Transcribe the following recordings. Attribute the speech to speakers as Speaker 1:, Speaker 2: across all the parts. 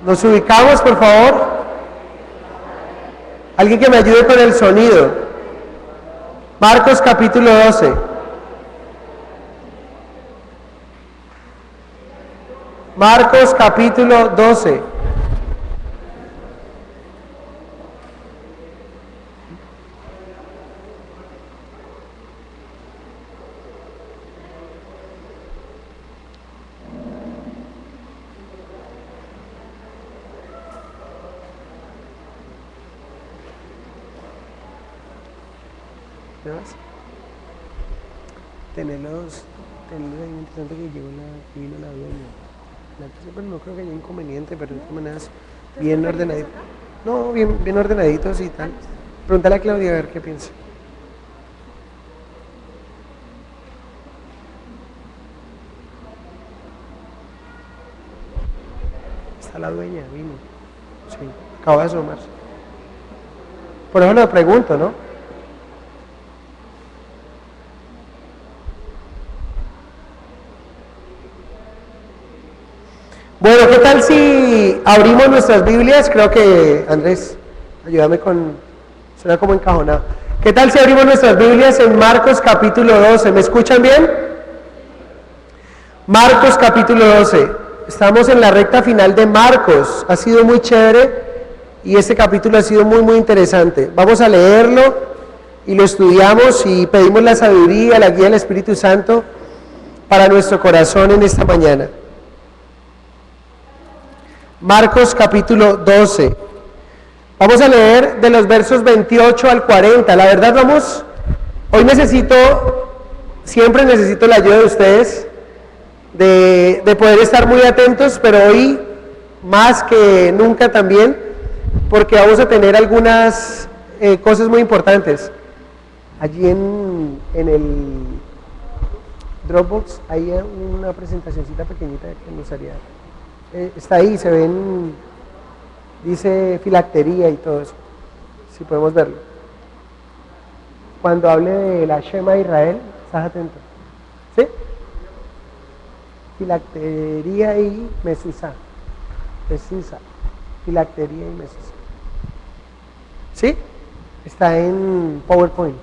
Speaker 1: Nos ubicamos, por favor. Alguien que me ayude con el sonido. Marcos capítulo 12. Marcos capítulo 12. Tenerlos ahí, interesante que vino la dueña. Pero no creo que haya inconveniente, pero de todas maneras bien ordenadito. No, bien ordenaditos y tal. Pregúntale a Claudia a ver qué piensa. Está la dueña, vino. Sí, acaba de asomarse. Por eso lo pregunto, ¿no? Bueno, ¿qué tal si abrimos nuestras Biblias? Creo que, Andrés, ayúdame suena como encajonado. ¿Qué tal si abrimos nuestras Biblias en Marcos capítulo 12? ¿Me escuchan bien? Marcos capítulo 12. Estamos en la recta final de Marcos. Ha sido muy chévere y este capítulo ha sido muy interesante. Vamos a leerlo y lo estudiamos y pedimos la sabiduría, la guía del Espíritu Santo para nuestro corazón en esta mañana. Marcos capítulo 12. Vamos a leer de los versos 28 al 40. La verdad hoy siempre necesito la ayuda de ustedes, de poder estar muy atentos, pero hoy más que nunca también, porque vamos a tener algunas cosas muy importantes. Allí en el Dropbox hay una presentacioncita pequeñita que nos haría. Está ahí, se ven, dice filactería y todo eso, si podemos verlo. Cuando hable de la Shema Israel, estás atento, ¿sí? Filactería y mezuzá, filactería y mezuzá, ¿sí? Está en PowerPoint.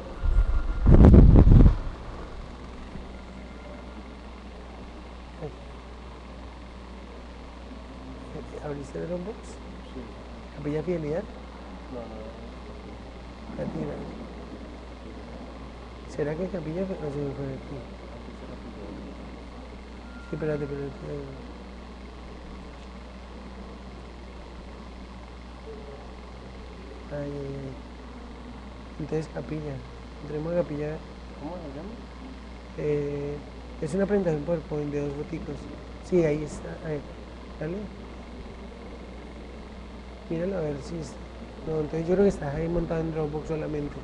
Speaker 1: ¿Abriste el Dropbox? Sí. ¿Capilla Fidelidad? No. ¿Será que Capilla Fidelidad? No, se me fue aquí. Sí, espérate. Ay. Entonces Capilla. Entremos a Capilla. ¿Cómo se llama? Es una presentación PowerPoint de 2 foticos. Sí, ahí está. Ahí. Dale. Míralo a ver si es. No, entonces yo creo que estás ahí montado en Dropbox solamente.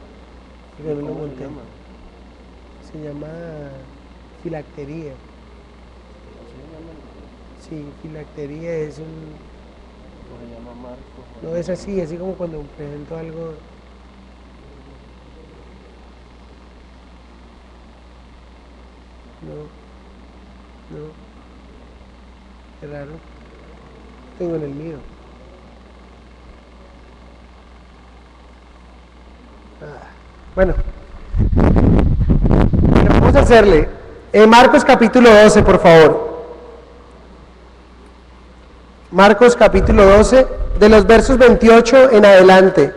Speaker 1: Porque no lo monté. Se llama filactería. Sí, filactería es un. ¿Cómo se llama Marcos? No, es así como cuando presento algo. No. Qué raro. Tengo en el mío. Bueno, vamos a hacerle Marcos capítulo 12, por favor. Marcos capítulo 12, de los versos 28 en adelante.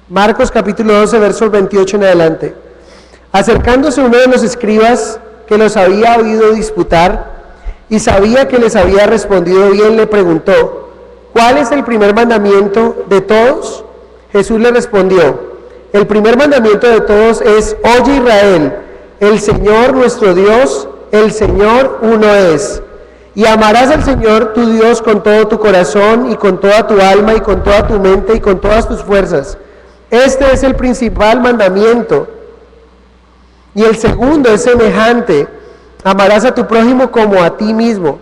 Speaker 1: Marcos capítulo 12, versos 28 en adelante. Acercándose uno de los escribas que los había oído disputar y sabía que les había respondido bien, le preguntó: ¿cuál es el primer mandamiento de todos? Jesús le respondió: el primer mandamiento de todos es: oye Israel, el Señor nuestro Dios, el Señor uno es. Y amarás al Señor tu Dios con todo tu corazón y con toda tu alma y con toda tu mente y con todas tus fuerzas. Este es el principal mandamiento. Y el segundo es semejante: amarás a tu prójimo como a ti mismo.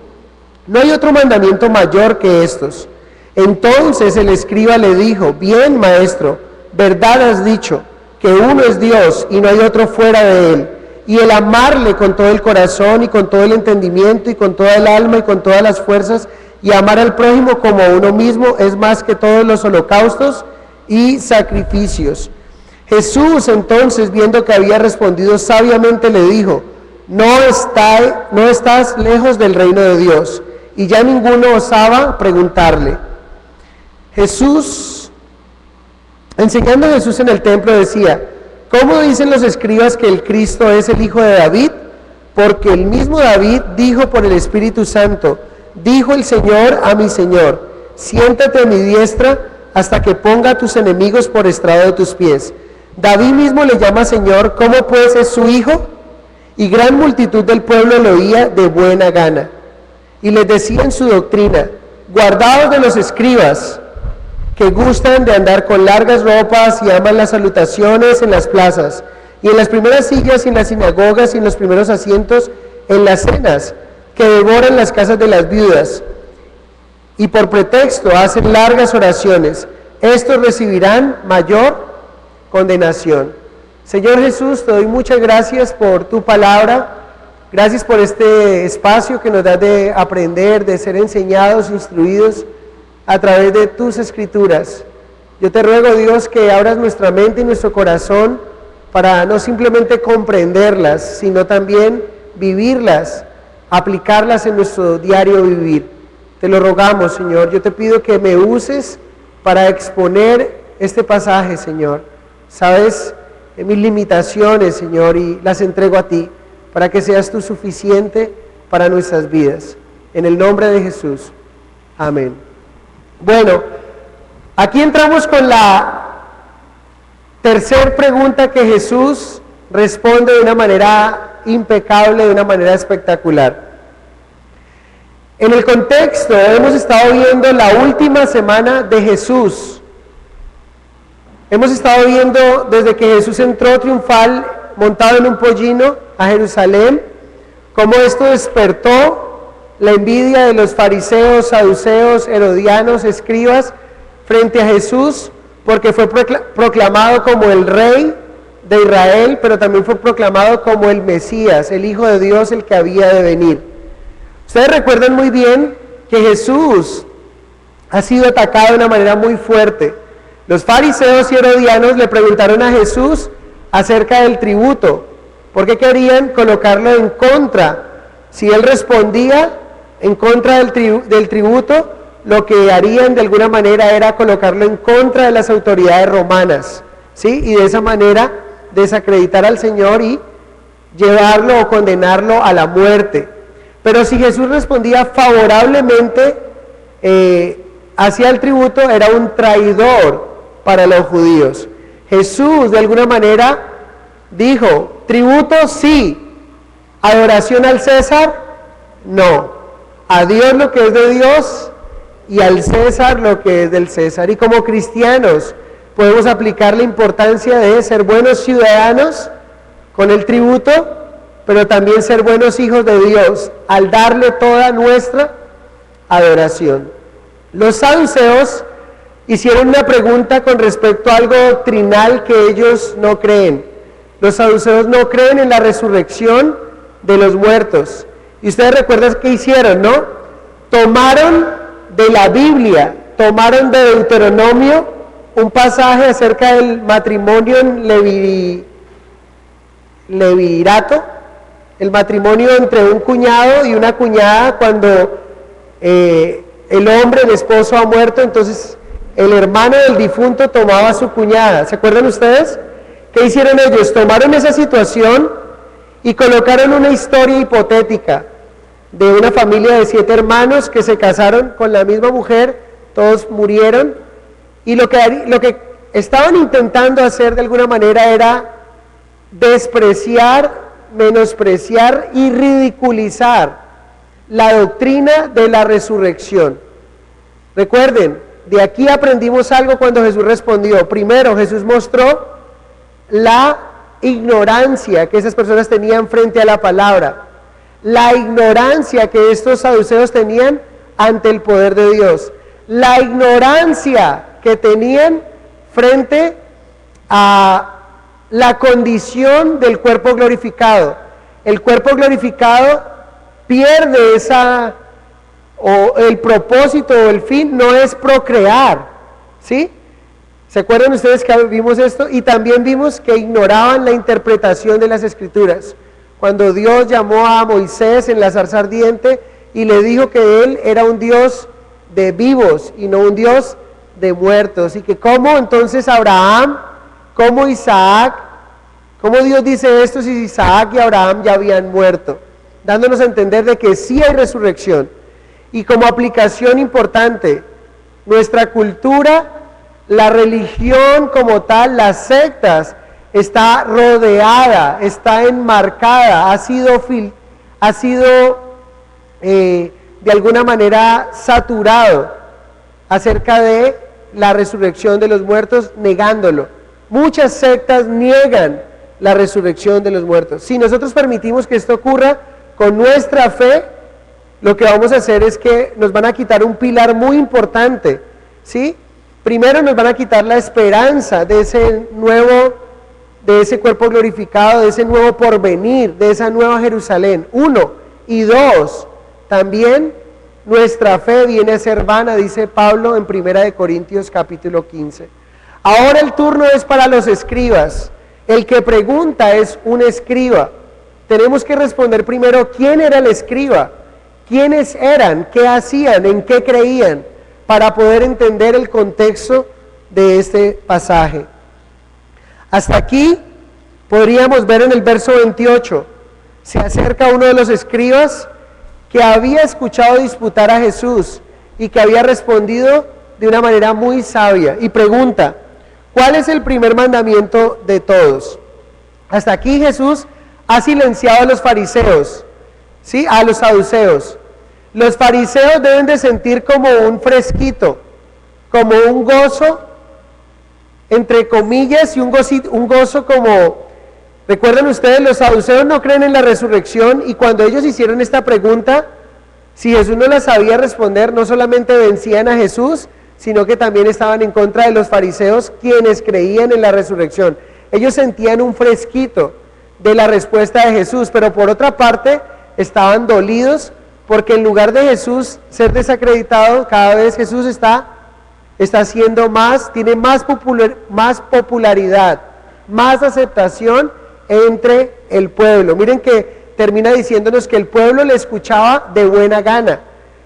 Speaker 1: No hay otro mandamiento mayor que estos. Entonces el escriba le dijo: bien, maestro, verdad has dicho, que uno es Dios y no hay otro fuera de él, y el amarle con todo el corazón y con todo el entendimiento y con toda el alma y con todas las fuerzas, y amar al prójimo como a uno mismo es más que todos los holocaustos y sacrificios. Jesús entonces, viendo que había respondido sabiamente, le dijo: no estás lejos del reino de Dios. Y ya ninguno osaba preguntarle. Enseñando Jesús en el templo, decía: ¿cómo dicen los escribas que el Cristo es el hijo de David? Porque el mismo David dijo por el Espíritu Santo: dijo el Señor a mi Señor: siéntate a mi diestra hasta que ponga a tus enemigos por estrado de tus pies. David mismo le llama Señor, ¿cómo pues es su hijo? Y gran multitud del pueblo lo oía de buena gana. Y les decía en su doctrina: guardaos de los escribas, que gustan de andar con largas ropas y aman las salutaciones en las plazas, y en las primeras sillas y en las sinagogas y en los primeros asientos en las cenas, que devoran las casas de las viudas, y por pretexto hacen largas oraciones. Estos recibirán mayor condenación. Señor Jesús, te doy muchas gracias por tu palabra. Gracias por este espacio que nos das de aprender, de ser enseñados, instruidos a través de tus escrituras. Yo te ruego, Dios, que abras nuestra mente y nuestro corazón para no simplemente comprenderlas, sino también vivirlas, aplicarlas en nuestro diario vivir. Te lo rogamos, Señor. Yo te pido que me uses para exponer este pasaje, Señor. Sabes mis limitaciones, Señor, y las entrego a ti, para que seas tú suficiente para nuestras vidas. En el nombre de Jesús. Amén. Bueno, aquí entramos con la tercera pregunta que Jesús responde de una manera impecable, de una manera espectacular. En el contexto, hemos estado viendo la última semana de Jesús. Hemos estado viendo desde que Jesús entró triunfal, montado en un pollino, a Jerusalén, cómo esto despertó la envidia de los fariseos, saduceos, herodianos, escribas, frente a Jesús, porque fue proclamado como el rey de Israel, pero también fue proclamado como el Mesías, el Hijo de Dios, el que había de venir. Ustedes recuerdan muy bien que Jesús ha sido atacado de una manera muy fuerte. Los fariseos y herodianos le preguntaron a Jesús acerca del tributo, porque querían colocarlo en contra. Si él respondía en contra del tributo, lo que harían de alguna manera era colocarlo en contra de las autoridades romanas, ¿sí? Y de esa manera desacreditar al Señor y llevarlo o condenarlo a la muerte. Pero si Jesús respondía favorablemente hacia el tributo, era un traidor para los judíos. Jesús de alguna manera dijo: tributo sí, adoración al César no, a Dios lo que es de Dios y al César lo que es del César. Y como cristianos podemos aplicar la importancia de ser buenos ciudadanos con el tributo, pero también ser buenos hijos de Dios al darle toda nuestra adoración. Los saduceos hicieron una pregunta con respecto a algo doctrinal que ellos no creen. Los saduceos no creen en la resurrección de los muertos. Y ustedes recuerdan qué hicieron, ¿no? Tomaron de la Biblia, tomaron de Deuteronomio un pasaje acerca del matrimonio en levirato, el matrimonio entre un cuñado y una cuñada cuando el hombre, el esposo ha muerto, entonces el hermano del difunto tomaba a su cuñada. ¿Se acuerdan ustedes? ¿Qué hicieron ellos? Tomaron esa situación y colocaron una historia hipotética de una familia de 7 hermanos que se casaron con la misma mujer, todos murieron, y lo que estaban intentando hacer de alguna manera era despreciar, menospreciar y ridiculizar la doctrina de la resurrección. Recuerden, de aquí aprendimos algo cuando Jesús respondió. Primero, Jesús mostró la ignorancia que esas personas tenían frente a la palabra, la ignorancia que estos saduceos tenían ante el poder de Dios, la ignorancia que tenían frente a la condición del cuerpo glorificado. El cuerpo glorificado pierde esa o el propósito o el fin no es procrear, ¿sí? ¿Se acuerdan ustedes que vimos esto? Y también vimos que ignoraban la interpretación de las Escrituras. Cuando Dios llamó a Moisés en la zarza ardiente y le dijo que él era un Dios de vivos y no un Dios de muertos. Y que cómo entonces Abraham, como Isaac, cómo Dios dice esto si Isaac y Abraham ya habían muerto, dándonos a entender de que sí hay resurrección. Y como aplicación importante, nuestra cultura, la religión como tal, las sectas, está rodeada, está enmarcada, ha sido de alguna manera saturado acerca de la resurrección de los muertos, negándolo. Muchas sectas niegan la resurrección de los muertos. Si nosotros permitimos que esto ocurra con nuestra fe, lo que vamos a hacer es que nos van a quitar un pilar muy importante, ¿sí? Primero nos van a quitar la esperanza de ese cuerpo glorificado, de ese nuevo porvenir, de esa nueva Jerusalén. 1, y 2, también nuestra fe viene a ser vana, dice Pablo en 1 Corintios capítulo 15. Ahora el turno es para los escribas. El que pregunta es un escriba. Tenemos que responder primero quién era el escriba, quiénes eran, qué hacían, en qué creían, para poder entender el contexto de este pasaje. Hasta aquí podríamos ver en el verso 28, se acerca uno de los escribas que había escuchado disputar a Jesús y que había respondido de una manera muy sabia y pregunta, ¿cuál es el primer mandamiento de todos? Hasta aquí Jesús ha silenciado a los fariseos, ¿sí? A los saduceos. Los fariseos deben de sentir como un fresquito, como un gozo, entre comillas, y un gozo como, recuerden ustedes, los saduceos no creen en la resurrección, y cuando ellos hicieron esta pregunta, si Jesús no la sabía responder, no solamente vencían a Jesús, sino que también estaban en contra de los fariseos, quienes creían en la resurrección. Ellos sentían un fresquito de la respuesta de Jesús, pero por otra parte, estaban dolidos, porque en lugar de Jesús ser desacreditado, cada vez Jesús está haciendo más, tiene más popularidad, más aceptación entre el pueblo. Miren que termina diciéndonos que el pueblo le escuchaba de buena gana,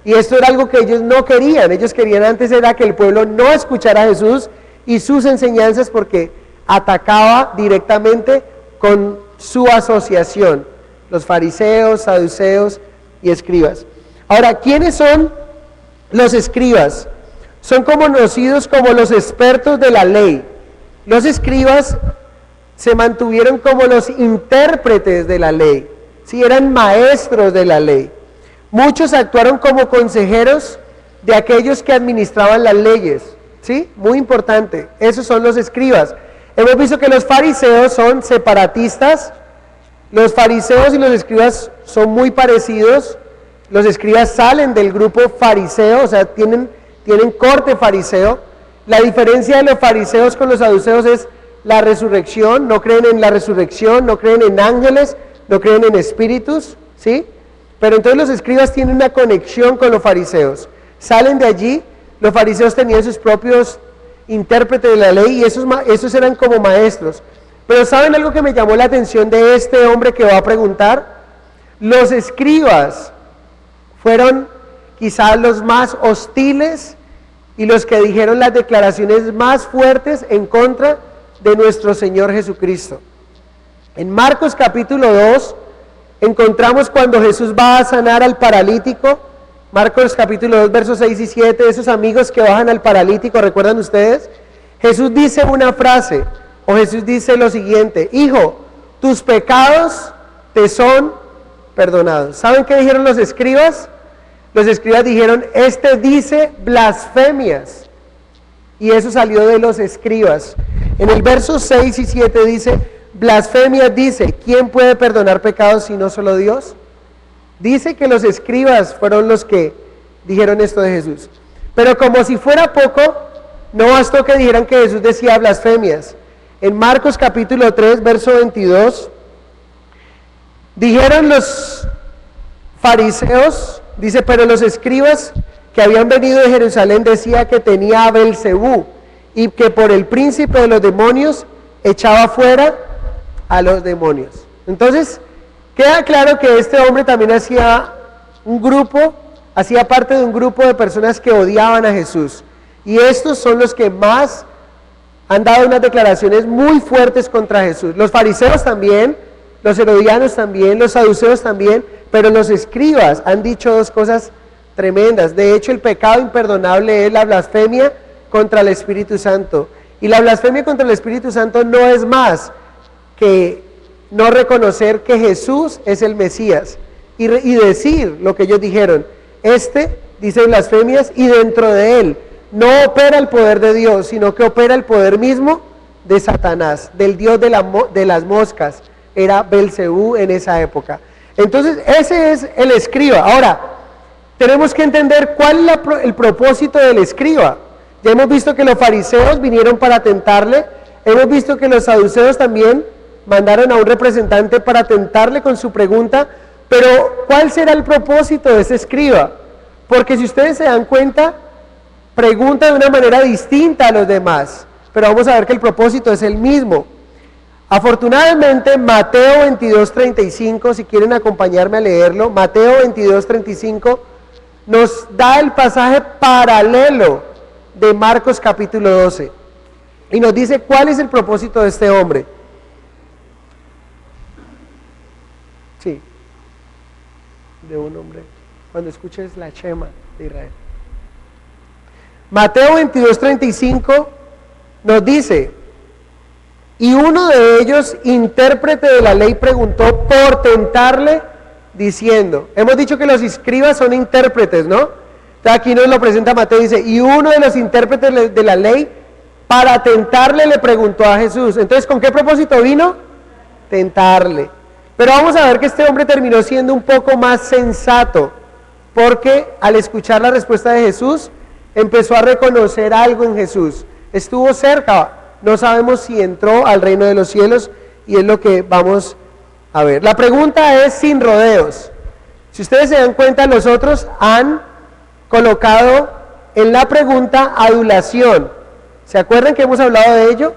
Speaker 1: y esto era algo que ellos no querían. Ellos querían antes era que el pueblo no escuchara a Jesús y sus enseñanzas, porque atacaba directamente con su asociación, los fariseos, saduceos y escribas. Ahora, ¿quiénes son los escribas? Son conocidos como los expertos de la ley. Los escribas se mantuvieron como los intérpretes de la ley, ¿sí? Eran maestros de la ley. Muchos actuaron como consejeros de aquellos que administraban las leyes, ¿sí? Muy importante, esos son los escribas. Hemos visto que los fariseos son separatistas. Los fariseos y los escribas son muy parecidos. Los escribas salen del grupo fariseo, o sea, tienen corte fariseo. La diferencia de los fariseos con los saduceos es la resurrección. No creen en la resurrección, no creen en ángeles, no creen en espíritus, ¿sí? Pero entonces los escribas tienen una conexión con los fariseos. Salen de allí, los fariseos tenían sus propios intérpretes de la ley y esos eran como maestros. Pero ¿saben algo que me llamó la atención de este hombre que va a preguntar? Los escribas fueron quizás los más hostiles y los que dijeron las declaraciones más fuertes en contra de nuestro Señor Jesucristo. En Marcos capítulo 2 encontramos cuando Jesús va a sanar al paralítico. Marcos capítulo 2 versos 6 y 7, esos amigos que bajan al paralítico, ¿recuerdan ustedes? Jesús dice una frase, o Jesús dice lo siguiente: hijo, tus pecados te son perdonados. ¿Saben qué dijeron los escribas? Los escribas dijeron, este dice blasfemias, y eso salió de los escribas. En el verso 6 y 7 dice, blasfemias dice, ¿quién puede perdonar pecados si no solo Dios? Dice que los escribas fueron los que dijeron esto de Jesús. Pero como si fuera poco, no bastó que dijeran que Jesús decía blasfemias. En Marcos capítulo 3, verso 22, dijeron los fariseos Dice, pero los escribas que habían venido de Jerusalén decía que tenía a Belcebú y que por el príncipe de los demonios echaba fuera a los demonios. Entonces, queda claro que este hombre también hacía parte de un grupo de personas que odiaban a Jesús. Y estos son los que más han dado unas declaraciones muy fuertes contra Jesús. Los fariseos también, los herodianos también, los saduceos también, pero los escribas han dicho dos cosas tremendas. De hecho, el pecado imperdonable es la blasfemia contra el Espíritu Santo. Y la blasfemia contra el Espíritu Santo no es más que no reconocer que Jesús es el Mesías y decir lo que ellos dijeron. Dice blasfemias, y dentro de él no opera el poder de Dios, sino que opera el poder mismo de Satanás, del dios de las moscas. Era Belcebú en esa época. Entonces, ese es el escriba. Ahora, tenemos que entender cuál es el propósito del escriba. Ya hemos visto que los fariseos vinieron para tentarle, hemos visto que los saduceos también mandaron a un representante para tentarle con su pregunta, pero ¿cuál será el propósito de ese escriba? Porque si ustedes se dan cuenta, pregunta de una manera distinta a los demás, pero vamos a ver que el propósito es el mismo. Afortunadamente, Mateo 22:35, si quieren acompañarme a leerlo, Mateo 22:35 nos da el pasaje paralelo de Marcos capítulo 12 y nos dice cuál es el propósito de este hombre. Sí, de un hombre, cuando escuches la Shema de Israel. Mateo 22:35 nos dice, y uno de ellos, intérprete de la ley, preguntó por tentarle, diciendo, hemos dicho que los escribas son intérpretes, ¿no? Entonces aquí nos lo presenta Mateo, dice, y uno de los intérpretes de la ley, para tentarle, le preguntó a Jesús. Entonces, ¿con qué propósito vino? Tentarle. Pero vamos a ver que este hombre terminó siendo un poco más sensato, porque al escuchar la respuesta de Jesús, empezó a reconocer algo en Jesús. Estuvo cerca, no sabemos si entró al reino de los cielos, y es lo que vamos a ver. La pregunta es sin rodeos. Si ustedes se dan cuenta, los otros han colocado en la pregunta adulación. ¿Se acuerdan que hemos hablado de ello?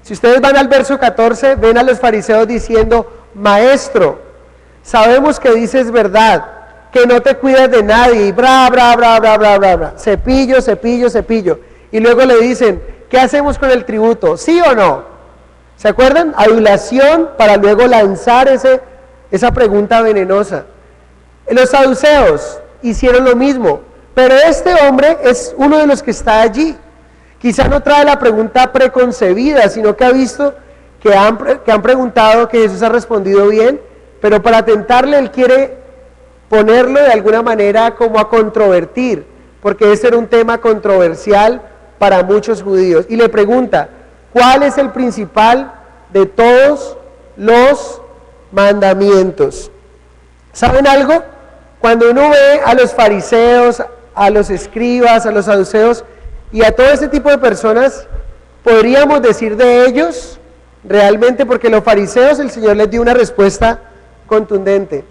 Speaker 1: Si ustedes van al verso 14, ven a los fariseos diciendo, maestro, sabemos que dices verdad, que no te cuidas de nadie, y bra, bra, bra, bra, bra, bra, bra, cepillo, cepillo, cepillo. Y luego le dicen, ¿qué hacemos con el tributo? ¿Sí o no? ¿Se acuerdan? Adulación para luego lanzar esa pregunta venenosa. Los saduceos hicieron lo mismo, pero este hombre es uno de los que está allí. Quizá no trae la pregunta preconcebida, sino que ha visto que han preguntado, que Jesús ha respondido bien, pero para tentarle él quiere ponerlo de alguna manera como a controvertir, porque ese era un tema controversial para muchos judíos. Y le pregunta, ¿cuál es el principal de todos los mandamientos? ¿Saben algo? Cuando uno ve a los fariseos, a los escribas, a los saduceos y a todo este tipo de personas, podríamos decir de ellos, realmente, porque los fariseos el Señor les dio una respuesta contundente,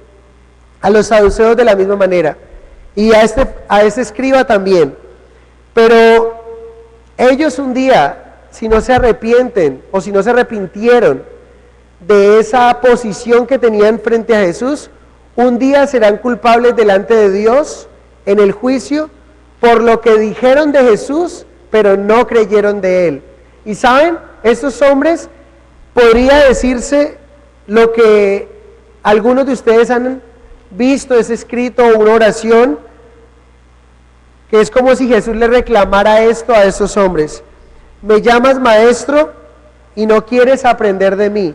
Speaker 1: a los saduceos de la misma manera, y a este escriba también, pero ellos un día, si no se arrepienten o si no se arrepintieron de esa posición que tenían frente a Jesús, un día serán culpables delante de Dios en el juicio por lo que dijeron de Jesús, pero no creyeron de Él. Y saben, estos hombres, podría decirse lo que algunos de ustedes han visto, es escrito una oración, que es como si Jesús le reclamara esto a esos hombres: me llamas maestro y no quieres aprender de mí,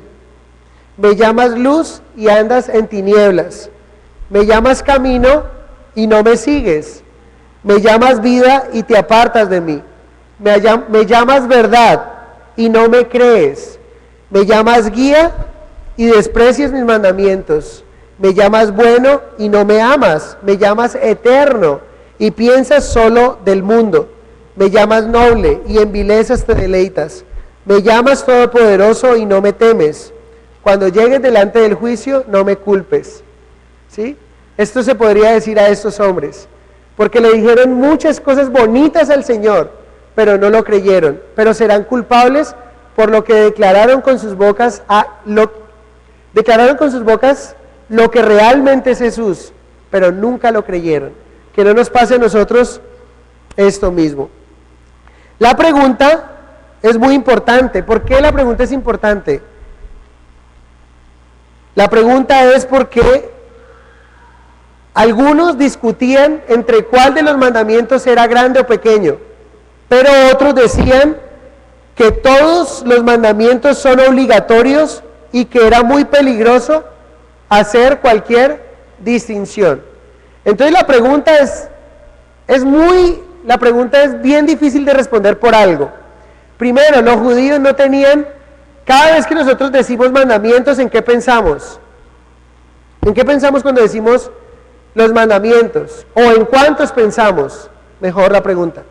Speaker 1: me llamas luz y andas en tinieblas, me llamas camino y no me sigues, me llamas vida y te apartas de mí, me llamas verdad y no me crees, me llamas guía y desprecias mis mandamientos, me llamas bueno y no me amas, me llamas eterno y piensas solo del mundo, me llamas noble y en vilezas te deleitas, me llamas todopoderoso y no me temes, cuando llegues delante del juicio no me culpes. ¿Sí? Esto se podría decir a estos hombres, porque le dijeron muchas cosas bonitas al Señor, pero no lo creyeron, pero serán culpables por lo que declararon con sus bocas lo que realmente es Jesús, pero nunca lo creyeron. Que no nos pase a nosotros esto mismo. La pregunta es muy importante. ¿Por qué la pregunta es importante? La pregunta es porque algunos discutían entre cuál de los mandamientos era grande o pequeño, pero otros decían que todos los mandamientos son obligatorios y que era muy peligroso hacer cualquier distinción. Entonces la pregunta es bien difícil de responder por algo. Primero, los judíos no tenían, cada vez que nosotros decimos mandamientos, ¿en qué pensamos? ¿En qué pensamos cuando decimos los mandamientos? ¿O en cuántos pensamos? Mejor la pregunta.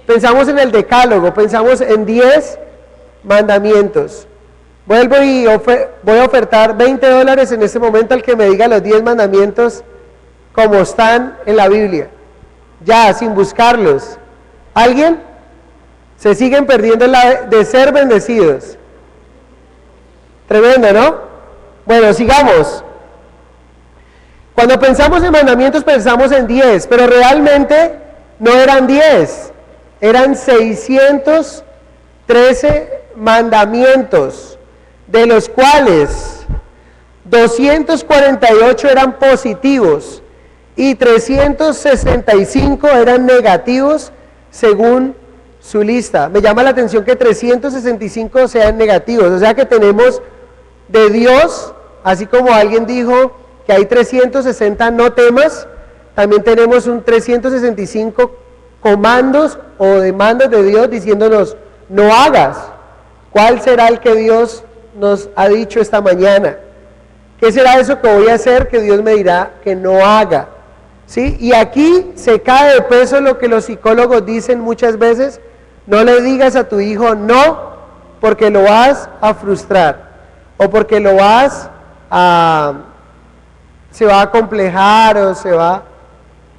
Speaker 1: Pensamos en el decálogo, pensamos en 10 mandamientos. Vuelvo y voy a ofertar $20 en este momento al que me diga los 10 mandamientos como están en la Biblia, ya sin buscarlos. ¿Alguien? Se siguen perdiendo de ser bendecidos. Tremendo, ¿no? Bueno, sigamos. Cuando pensamos en mandamientos pensamos en 10, pero realmente no eran 10, eran 613 mandamientos, de los cuales 248 eran positivos y 365 eran negativos según su lista. Me llama la atención que 365 sean negativos, o sea que tenemos de Dios, así como alguien dijo que hay 360 no temas, también tenemos un 365 comandos o demandas de Dios diciéndonos no hagas. ¿Cuál será el que Dios nos ha dicho esta mañana? ¿Qué será eso que voy a hacer que Dios me dirá que no haga? ¿Sí? Y aquí se cae de peso lo que los psicólogos dicen muchas veces: no le digas a tu hijo no, porque lo vas a frustrar, o porque lo se va a acomplejar o se va a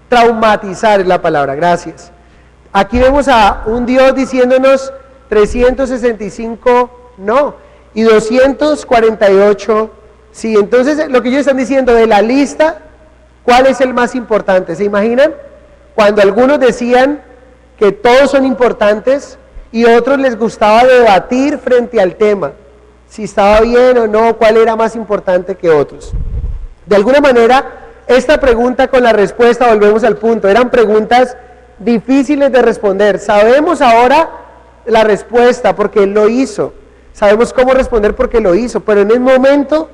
Speaker 1: traumatizar, es la palabra, gracias. Aquí vemos a un Dios diciéndonos 365 no y 248 sí. Entonces lo que ellos están diciendo de la lista, ¿cuál es el más importante? ¿Se imaginan? Cuando algunos decían que todos son importantes y otros les gustaba debatir frente al tema, si estaba bien o no, cuál era más importante que otros. De alguna manera, esta pregunta con la respuesta, volvemos al punto, eran preguntas difíciles de responder. Sabemos ahora la respuesta porque Él lo hizo, sabemos cómo responder porque lo hizo, pero en el momento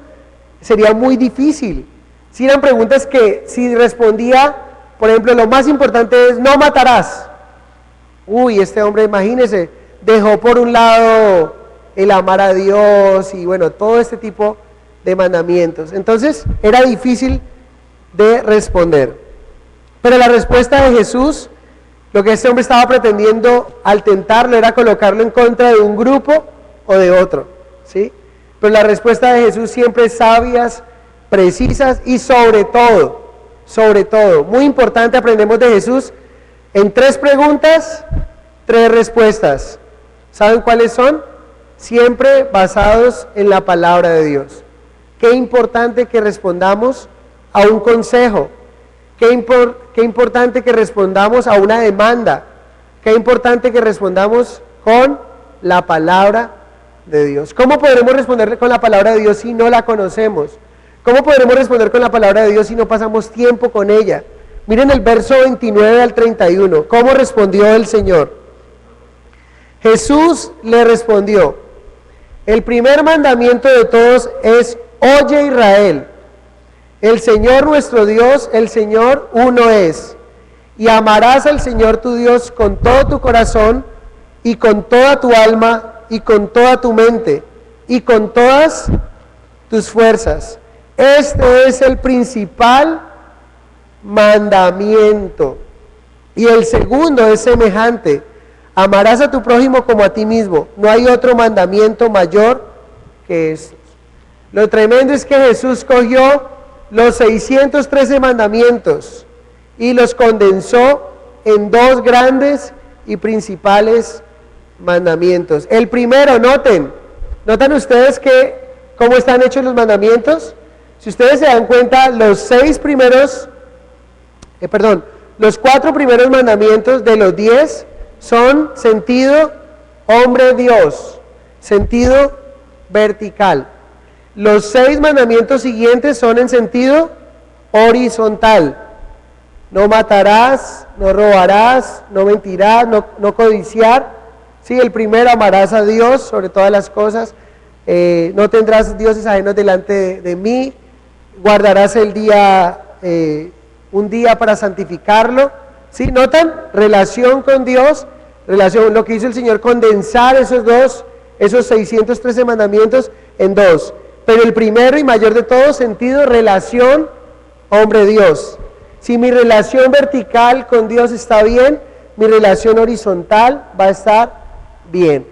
Speaker 1: sería muy difícil. Si eran preguntas que si respondía, por ejemplo, lo más importante es no matarás. Uy, este hombre, imagínese, dejó por un lado el amar a Dios y bueno, todo este tipo de mandamientos. Entonces era difícil de responder. Pero la respuesta de Jesús, lo que este hombre estaba pretendiendo al tentarlo era colocarlo en contra de un grupo o de otro, ¿sí? Pero la respuesta de Jesús siempre es sabias, precisas y sobre todo, muy importante, aprendemos de Jesús en 3 preguntas, 3 respuestas. ¿Saben cuáles son? Siempre basados en la palabra de Dios. Qué importante que respondamos a un consejo, qué importante que respondamos a una demanda, qué importante que respondamos con la palabra de Dios. ¿Cómo podremos responder con la palabra de Dios si no la conocemos? ¿Cómo podremos responder con la palabra de Dios si no pasamos tiempo con ella? Miren el verso 29 al 31, ¿cómo respondió el Señor? Jesús le respondió: el primer mandamiento de todos es: oye Israel, el Señor nuestro Dios, el Señor uno es, y amarás al Señor tu Dios con todo tu corazón y con toda tu alma y con toda tu mente y con todas tus fuerzas. Este es el principal mandamiento. Y el segundo es semejante: amarás a tu prójimo como a ti mismo. No hay otro mandamiento mayor que estos. Lo tremendo es que Jesús cogió los 613 mandamientos y los condensó en dos grandes y principales mandamientos. El primero, ¿notan ustedes cómo están hechos los mandamientos? Si ustedes se dan cuenta, los cuatro primeros mandamientos de los 10 son sentido hombre-Dios, sentido vertical. Los 6 mandamientos siguientes son en sentido horizontal. No matarás, no robarás, no mentirás, no codiciar. Sí, el primero, amarás a Dios sobre todas las cosas. No tendrás dioses ajenos delante de mí. Guardarás el día, un día para santificarlo. ¿Sí? ¿Notan? Relación con Dios, lo que hizo el Señor, condensar esos 613 mandamientos en dos. Pero el primero y mayor de todos, sentido, relación hombre-Dios. Si mi relación vertical con Dios está bien, mi relación horizontal va a estar bien.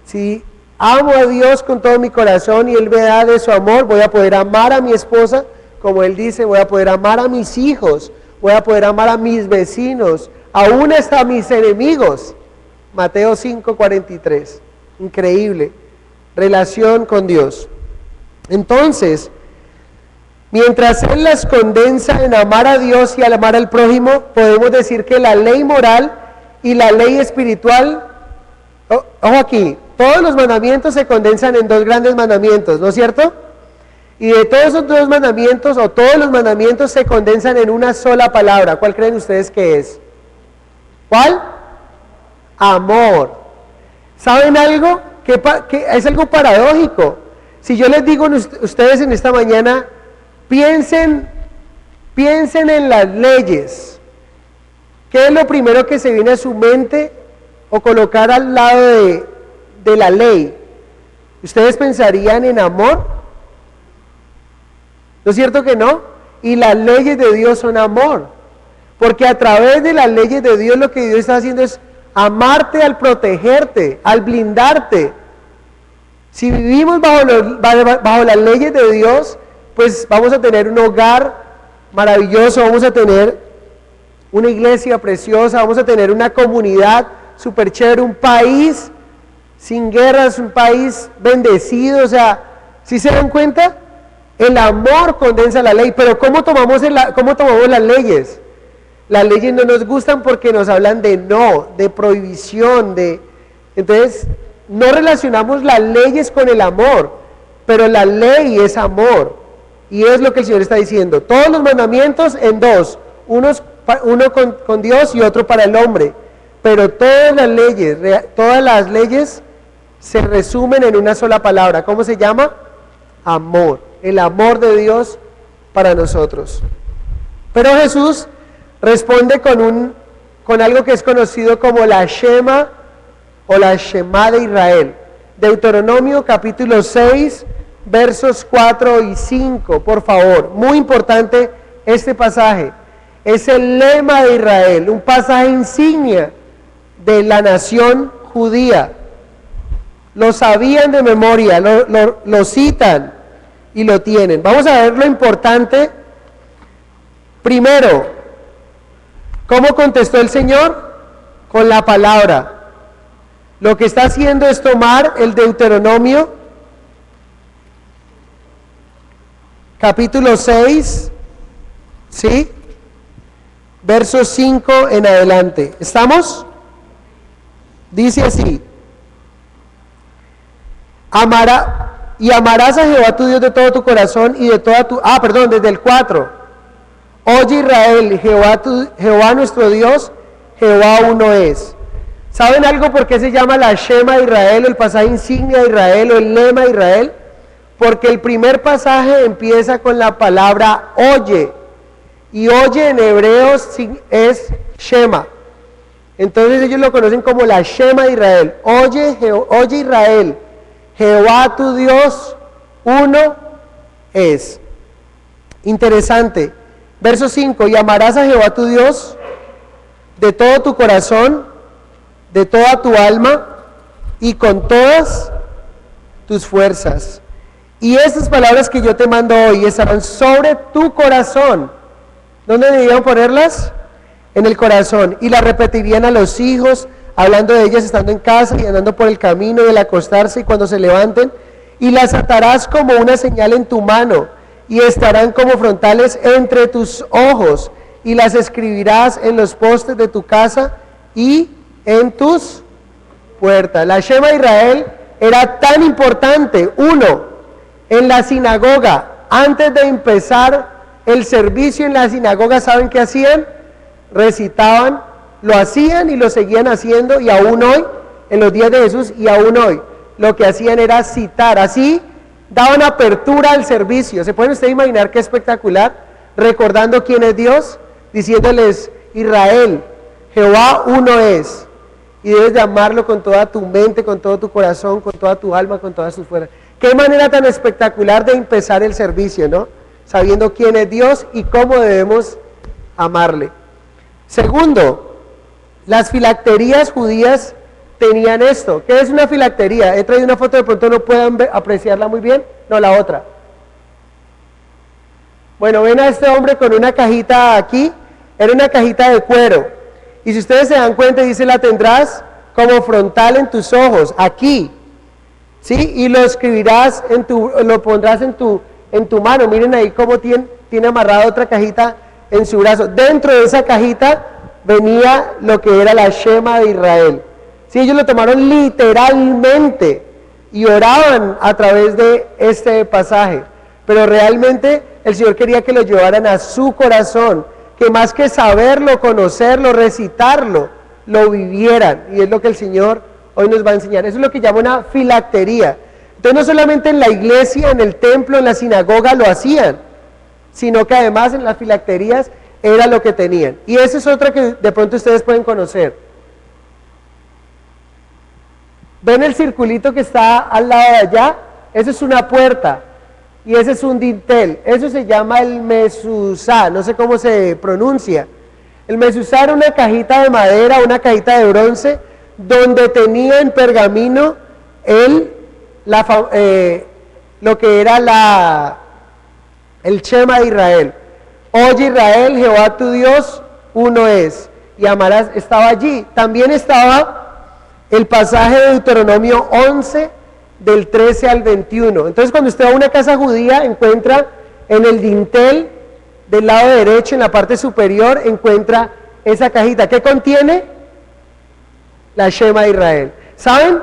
Speaker 1: Si amo a Dios con todo mi corazón y Él me da de su amor, voy a poder amar a mi esposa, como Él dice, voy a poder amar a mis hijos, voy a poder amar a mis vecinos, aún hasta a mis enemigos. Mateo 5:43. Increíble. Relación con Dios. Entonces, mientras Él las condensa en amar a Dios y al amar al prójimo, podemos decir que la ley moral y la ley espiritual, ojo aquí, todos los mandamientos se condensan en dos grandes mandamientos, ¿no es cierto? Y de todos esos dos mandamientos, o todos los mandamientos se condensan en una sola palabra. ¿Cuál creen ustedes que es? ¿Cuál? Amor. ¿Saben algo? Que es algo paradójico. Si yo les digo a ustedes en esta mañana, piensen en las leyes. ¿Qué es lo primero que se viene a su mente o colocar al lado de la ley? ¿Ustedes pensarían en amor? ¿No es cierto que no? Y las leyes de Dios son amor. Porque a través de las leyes de Dios lo que Dios está haciendo es amarte al protegerte, al blindarte. Si vivimos bajo las leyes de Dios, pues vamos a tener un hogar maravilloso, vamos a tener una iglesia preciosa, vamos a tener una comunidad súper chévere, un país sin guerras, un país bendecido. O sea, ¿sí se dan cuenta? El amor condensa la ley. Pero ¿cómo tomamos las leyes? Las leyes no nos gustan porque nos hablan de no, de prohibición, entonces no relacionamos las leyes con el amor, pero la ley es amor, y es lo que el Señor está diciendo. Todos los mandamientos en dos, uno con Dios y otro para el hombre, pero todas las leyes se resumen en una sola palabra. ¿Cómo se llama? Amor, el amor de Dios para nosotros. Pero Jesús responde con algo que es conocido como la Shema o la Shema de Israel. Deuteronomio capítulo 6, versos 4 y 5, por favor. Muy importante este pasaje. Es el lema de Israel, un pasaje insignia de la nación judía. Lo sabían de memoria, lo citan y lo tienen. Vamos a ver lo importante. Primero, ¿cómo contestó el Señor? Con la palabra. Lo que está haciendo es tomar el Deuteronomio, capítulo 6, ¿sí? Versos 5 en adelante. ¿Estamos? Dice así: amarás a Jehová tu Dios de todo tu corazón y de toda tu... desde el 4. Oye Israel, Jehová nuestro Dios, Jehová uno es. ¿Saben algo por qué se llama la Shema de Israel, el pasaje insignia de Israel o el lema de Israel? Porque el primer pasaje empieza con la palabra oye, y oye en hebreo es Shema. Entonces ellos lo conocen como la Shema de Israel. Oye Israel, Jehová tu Dios, uno es. Interesante. Verso 5, y amarás a Jehová tu Dios de todo tu corazón, de toda tu alma y con todas tus fuerzas. Y estas palabras que yo te mando hoy estarán sobre tu corazón. ¿Dónde debían ponerlas? En el corazón. Y las repetirían a los hijos, hablando de ellas estando en casa y andando por el camino y al acostarse y cuando se levanten. Y las atarás como una señal en tu mano y estarán como frontales entre tus ojos. Y las escribirás en los postes de tu casa y en tus puertas. La Shema Israel era tan importante. Uno, en la sinagoga, antes de empezar el servicio en la sinagoga, ¿saben qué hacían? Recitaban, lo hacían y lo seguían haciendo, y aún hoy, en los días de Jesús, y aún hoy, lo que hacían era citar, así daban apertura al servicio. ¿Se pueden ustedes imaginar qué espectacular? Recordando quién es Dios, diciéndoles: Israel, Jehová uno es, y debes de amarlo con toda tu mente, con todo tu corazón, con toda tu alma, con todas tus fuerzas. Qué manera tan espectacular de empezar el servicio, ¿no? Sabiendo quién es Dios y cómo debemos amarle. Segundo, las filacterías judías tenían esto. ¿Qué es una filactería? He traído una foto, de pronto no puedan apreciarla muy bien. No, la otra. Bueno, ven a este hombre con una cajita aquí. Era una cajita de cuero. Y si ustedes se dan cuenta, dice: la tendrás como frontal en tus ojos, aquí. ¿Sí? Y lo escribirás, lo pondrás en tu mano. Miren ahí cómo tiene amarrada otra cajita en su brazo. Dentro de esa cajita venía lo que era la Shema de Israel. ¿Sí? Ellos lo tomaron literalmente y oraban a través de este pasaje. Pero realmente el Señor quería que lo llevaran a su corazón, que más que saberlo, conocerlo, recitarlo, lo vivieran. Y es lo que el Señor hoy nos va a enseñar. Eso es lo que llama una filactería. Entonces no solamente en la iglesia, en el templo, en la sinagoga lo hacían, sino que además en las filacterías era lo que tenían. Y esa es otra que de pronto ustedes pueden conocer. ¿Ven el circulito que está al lado de allá? Eso es una puerta y ese es un dintel. Eso se llama el mezuzá, no sé cómo se pronuncia. El mezuzá era una cajita de madera, una cajita de bronce, donde tenía en pergamino lo que era el Shema de Israel. Oye Israel, Jehová tu Dios, uno es, y amarás. Estaba allí. También estaba el pasaje de Deuteronomio 11, del 13 al 21. Entonces, cuando usted va a una casa judía, encuentra en el dintel del lado derecho, en la parte superior, encuentra esa cajita. ¿Qué contiene? La Shema de Israel. ¿Saben?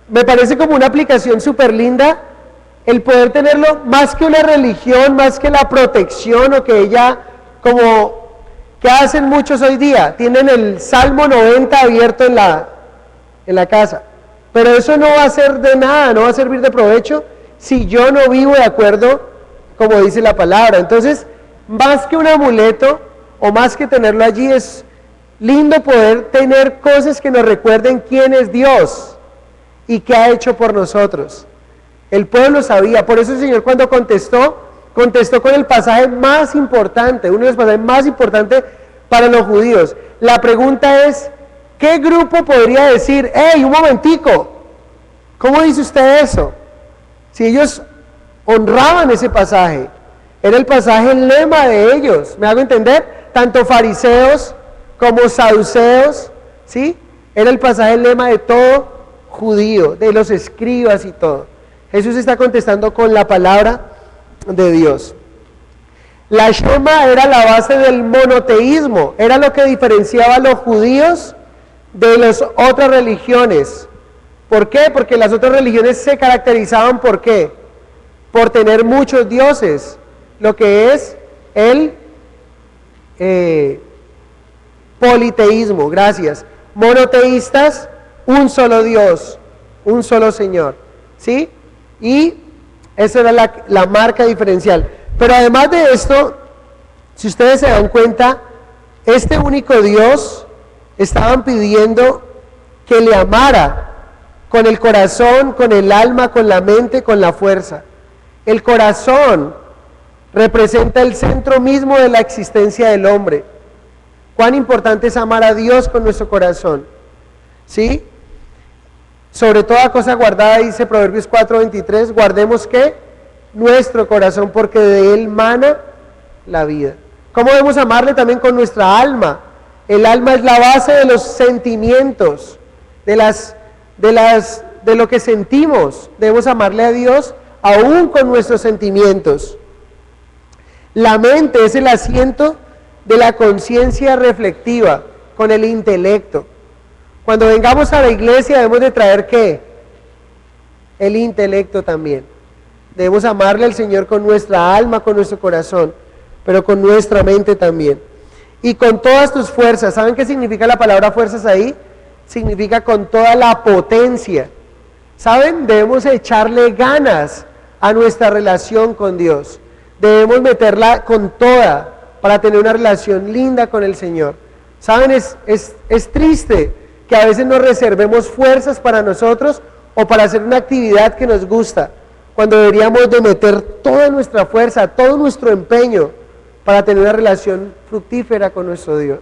Speaker 1: Me parece como una aplicación súper linda el poder tenerlo, más que una religión, más que la protección, o que como que hacen muchos hoy día, tienen el Salmo 90 abierto en la casa. Pero eso no va a ser de nada, no va a servir de provecho si yo no vivo de acuerdo como dice la palabra. Entonces, más que un amuleto o más que tenerlo allí, es lindo poder tener cosas que nos recuerden quién es Dios y qué ha hecho por nosotros. El pueblo sabía, por eso el Señor cuando contestó con el pasaje más importante, uno de los pasajes más importantes para los judíos. La pregunta es: ¿qué grupo podría decir: hey, un momentico, ¿cómo dice usted eso? Si ellos honraban ese pasaje, era el pasaje el lema de ellos, ¿me hago entender? Tanto fariseos como saduceos, ¿sí? Era el pasaje el lema de todo judío, de los escribas y todo. Jesús está contestando con la palabra de Dios. La Shema era la base del monoteísmo, era lo que diferenciaba a los judíos de las otras religiones. ¿Por qué? Porque las otras religiones se caracterizaban, ¿por qué? Por tener muchos dioses, lo que es el politeísmo, gracias. Monoteístas, un solo Dios, un solo Señor, ¿sí? Y esa era la marca diferencial. Pero además de esto, si ustedes se dan cuenta, este único Dios estaban pidiendo que le amara con el corazón, con el alma, con la mente, con la fuerza. El corazón representa el centro mismo de la existencia del hombre. Cuán importante es amar a Dios con nuestro corazón, ¿sí? Sobre toda cosa guardada, dice Proverbios 4:23, guardemos ¿qué? nuestro corazón, porque de él mana la vida. ¿Cómo debemos amarle? También con nuestra alma. El alma es la base de los sentimientos, de lo que sentimos. Debemos amarle a Dios aún con nuestros sentimientos. La mente es el asiento de la conciencia reflectiva, con el intelecto. Cuando vengamos a la iglesia debemos de traer ¿qué? El intelecto también. Debemos amarle al Señor con nuestra alma, con nuestro corazón, pero con nuestra mente también. Y con todas tus fuerzas. ¿Saben qué significa la palabra fuerzas ahí? Significa con toda la potencia. ¿Saben? Debemos echarle ganas a nuestra relación con Dios. Debemos meterla con toda para tener una relación linda con el Señor. ¿Saben? Es triste que a veces nos reservemos fuerzas para nosotros o para hacer una actividad que nos gusta, cuando deberíamos de meter toda nuestra fuerza, todo nuestro empeño para tener una relación fructífera con nuestro Dios.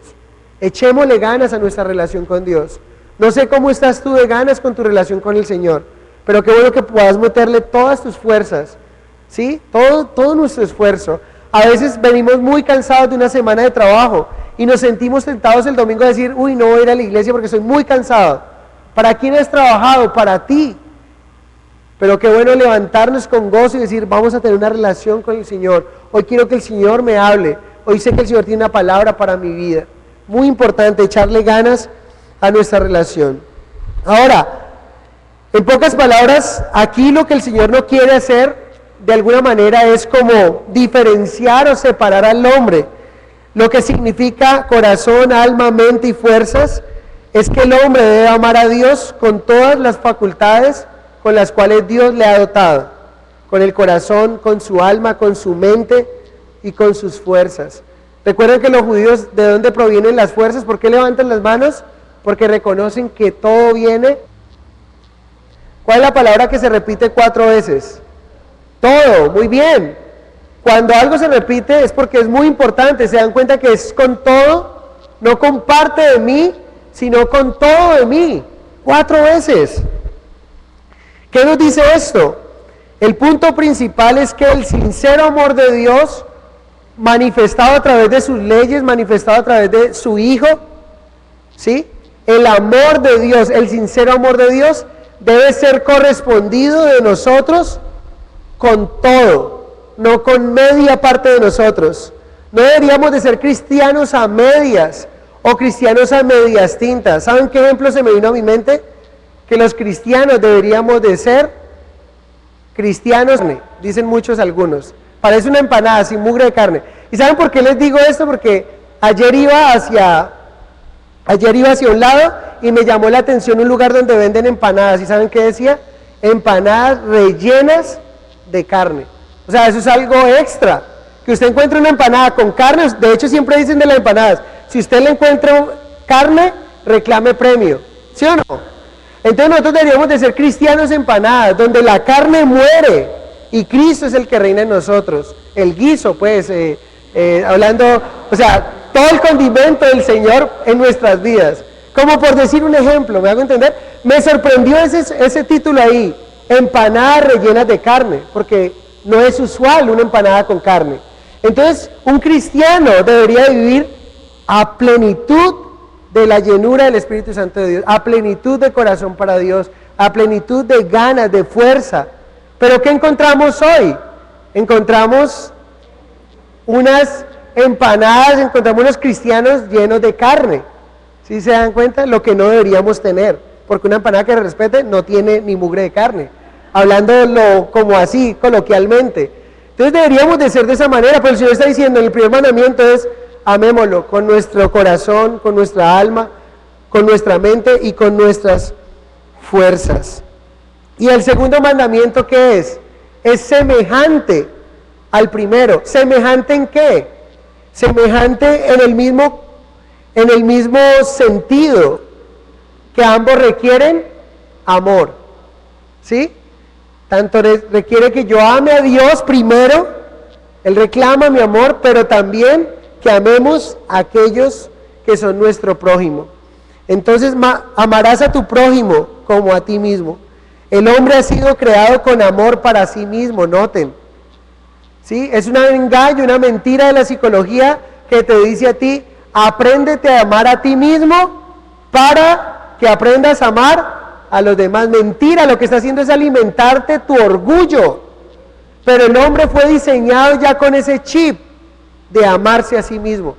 Speaker 1: Echémosle ganas a nuestra relación con Dios. No sé cómo estás tú de ganas con tu relación con el Señor, pero qué bueno que puedas meterle todas tus fuerzas, ¿sí? Todo nuestro esfuerzo. A veces venimos muy cansados de una semana de trabajo y nos sentimos tentados el domingo a decir, uy, no voy a ir a la iglesia porque estoy muy cansado. ¿Para quién has trabajado? Para ti. Pero qué bueno levantarnos con gozo y decir, vamos a tener una relación con el Señor. Hoy quiero que el Señor me hable. Hoy sé que el Señor tiene una palabra para mi vida. Muy importante, echarle ganas a nuestra relación. Ahora, en pocas palabras, aquí lo que el Señor no quiere hacer, de alguna manera, es como diferenciar o separar al hombre. Lo que significa corazón, alma, mente y fuerzas, es que el hombre debe amar a Dios con todas las facultades con las cuales Dios le ha dotado, con el corazón, con su alma, con su mente y con sus fuerzas. Recuerden que los judíos, ¿de dónde provienen las fuerzas? ¿Por qué levantan las manos? Porque reconocen que todo viene. ¿Cuál es la palabra que se repite 4 veces? Todo, muy bien. Cuando algo se repite es porque es muy importante, se dan cuenta que es con todo, no con parte de mí, sino con todo de mí, 4 veces. ¿Qué nos dice esto? El punto principal es que el sincero amor de Dios, manifestado a través de sus leyes, manifestado a través de su Hijo, ¿sí? El amor de Dios, el sincero amor de Dios, debe ser correspondido de nosotros con todo, no con media parte de nosotros. No deberíamos de ser cristianos a medias o cristianos a medias tintas. ¿Saben qué ejemplo se me vino a mi mente? Que los cristianos deberíamos de ser cristianos, dicen muchos algunos. Parece una empanada sin mugre de carne. ¿Y saben por qué les digo esto? Porque ayer iba hacia un lado y me llamó la atención un lugar donde venden empanadas. ¿Y saben qué decía? Empanadas rellenas de carne. O sea, eso es algo extra. Que usted encuentre una empanada con carne, de hecho siempre dicen de las empanadas, si usted le encuentra carne, reclame premio. ¿Sí o no? Entonces nosotros deberíamos de ser cristianos empanadas, donde la carne muere y Cristo es el que reina en nosotros. El guiso, pues, hablando, o sea, todo el condimento del Señor en nuestras vidas. Como por decir un ejemplo, ¿me hago entender? Me sorprendió ese título ahí, empanadas rellenas de carne, porque no es usual una empanada con carne. Entonces, un cristiano debería vivir a plenitud de la llenura del Espíritu Santo de Dios, a plenitud de corazón para Dios, a plenitud de ganas, de fuerza. Pero ¿qué encontramos hoy? Encontramos unas empanadas, encontramos unos cristianos llenos de carne. ¿Sí se dan cuenta? Lo que no deberíamos tener, porque una empanada que respete no tiene ni mugre de carne, hablándolo como así, coloquialmente. Entonces deberíamos de ser de esa manera, pero el Señor está diciendo, el primer mandamiento es, amémoslo con nuestro corazón, con nuestra alma, con nuestra mente y con nuestras fuerzas. Y el segundo mandamiento, ¿qué es? Es semejante al primero. ¿Semejante en qué? Semejante en el mismo sentido, que ambos requieren amor. ¿Sí? Tanto requiere que yo ame a Dios primero, Él reclama mi amor, pero también que amemos a aquellos que son nuestro prójimo. Entonces amarás a tu prójimo como a ti mismo. El hombre ha sido creado con amor para sí mismo, noten. ¿Sí? Es un engaño, una mentira de la psicología que te dice a ti, apréndete a amar a ti mismo para que aprendas a amar a los demás. Mentira, lo que está haciendo es alimentarte tu orgullo. Pero el hombre fue diseñado ya con ese chip de amarse a sí mismo.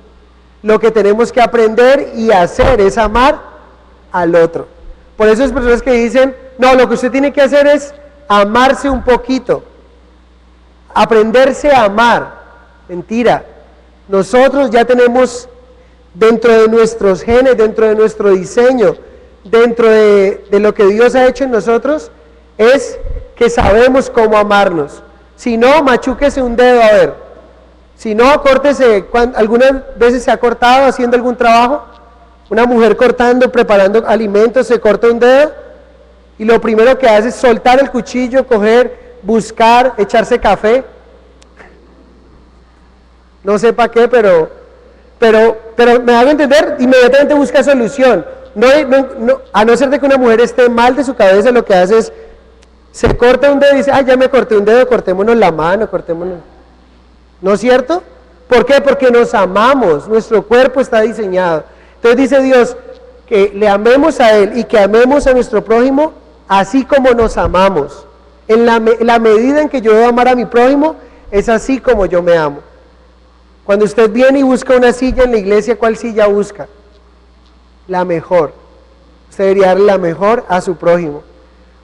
Speaker 1: Lo que tenemos que aprender y hacer es amar al otro. Por eso hay personas que dicen, no, lo que usted tiene que hacer es amarse un poquito, aprenderse a amar. Mentira. Nosotros ya tenemos dentro de nuestros genes, dentro de nuestro diseño, dentro de lo que Dios ha hecho en nosotros, es que sabemos cómo amarnos. Si no, machúquese un dedo, a ver. Si no, córtese. ¿Algunas veces se ha cortado haciendo algún trabajo? Una mujer cortando, preparando alimentos, se corta un dedo y lo primero que hace es soltar el cuchillo, coger, buscar, echarse café. No sé para qué, pero me hago entender, inmediatamente busca solución. A no ser de que una mujer esté mal de su cabeza, lo que hace es, se corta un dedo y dice, ya me corté un dedo, cortémonos la mano, cortémonos. ¿No es cierto? ¿Por qué? Porque nos amamos, nuestro cuerpo está diseñado. Entonces dice Dios, que le amemos a Él y que amemos a nuestro prójimo, así como nos amamos. En la medida en que yo debo amar a mi prójimo, es así como yo me amo. Cuando usted viene y busca una silla en la iglesia, ¿cuál silla busca? La mejor. Usted debería darle la mejor a su prójimo.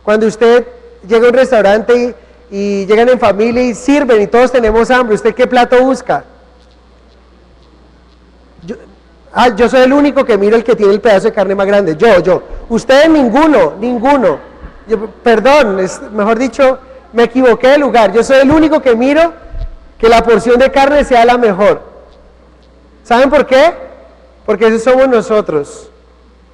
Speaker 1: Cuando usted llega a un restaurante y llegan en familia y sirven y todos tenemos hambre, ¿usted qué plato busca? Yo soy el único que mira el que tiene el pedazo de carne más grande. Yo. Ustedes ninguno. Perdón, mejor dicho, me equivoqué de lugar. Yo soy el único que miro que la porción de carne sea la mejor. ¿Saben por qué? Porque esos somos nosotros.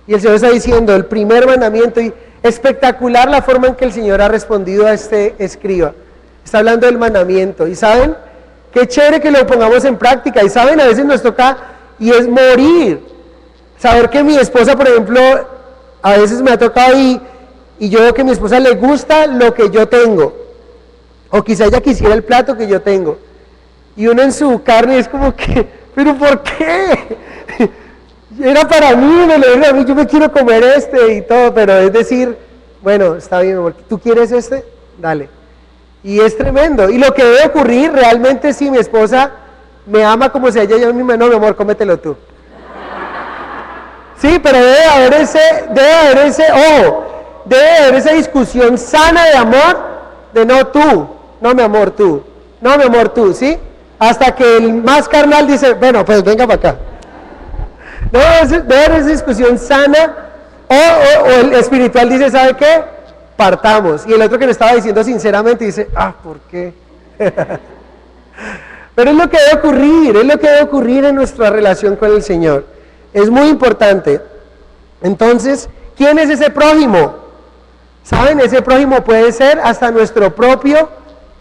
Speaker 1: Y el Señor está diciendo, el primer mandamiento, y espectacular la forma en que el Señor ha respondido a este escriba. Está hablando del mandamiento. Y ¿saben? Qué chévere que lo pongamos en práctica. Y ¿saben? A veces nos toca, y es morir. Saber que mi esposa, por ejemplo, a veces me ha tocado y yo veo que a mi esposa le gusta lo que yo tengo. O quizá ella quisiera el plato que yo tengo. Y uno en su carne es como que, ¿pero por qué? Era para mí, a mí, yo me quiero comer este y todo, pero es decir, bueno, está bien, amor, ¿tú quieres este? Dale. Y es tremendo. Y lo que debe ocurrir realmente si mi esposa me ama como si ella yo misma, no, mi amor, cómetelo tú. Sí, pero debe haber esa discusión sana de amor, de no tú, no mi amor tú, no mi amor tú, ¿sí? Hasta que el más carnal dice, bueno, pues venga para acá. No, debe haber esa discusión sana, o el espiritual dice, ¿sabe qué? Partamos. Y el otro que le estaba diciendo sinceramente dice, ¿por qué? Pero es lo que debe ocurrir en nuestra relación con el Señor. Es muy importante. Entonces, ¿quién es ese prójimo? ¿Saben? Ese prójimo puede ser hasta nuestro propio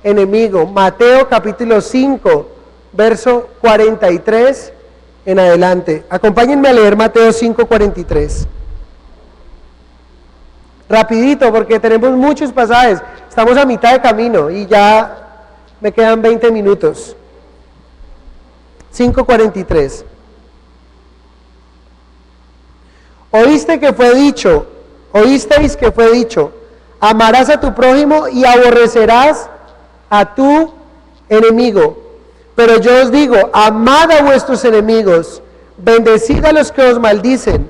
Speaker 1: enemigo. Mateo capítulo 5, verso 43 en adelante. Acompáñenme a leer Mateo 5, 43. Rapidito, porque tenemos muchos pasajes. Estamos a mitad de camino y ya me quedan 20 minutos. 5:43. Oísteis que fue dicho, amarás a tu prójimo y aborrecerás a tu enemigo. Pero yo os digo, amad a vuestros enemigos, bendecid a los que os maldicen,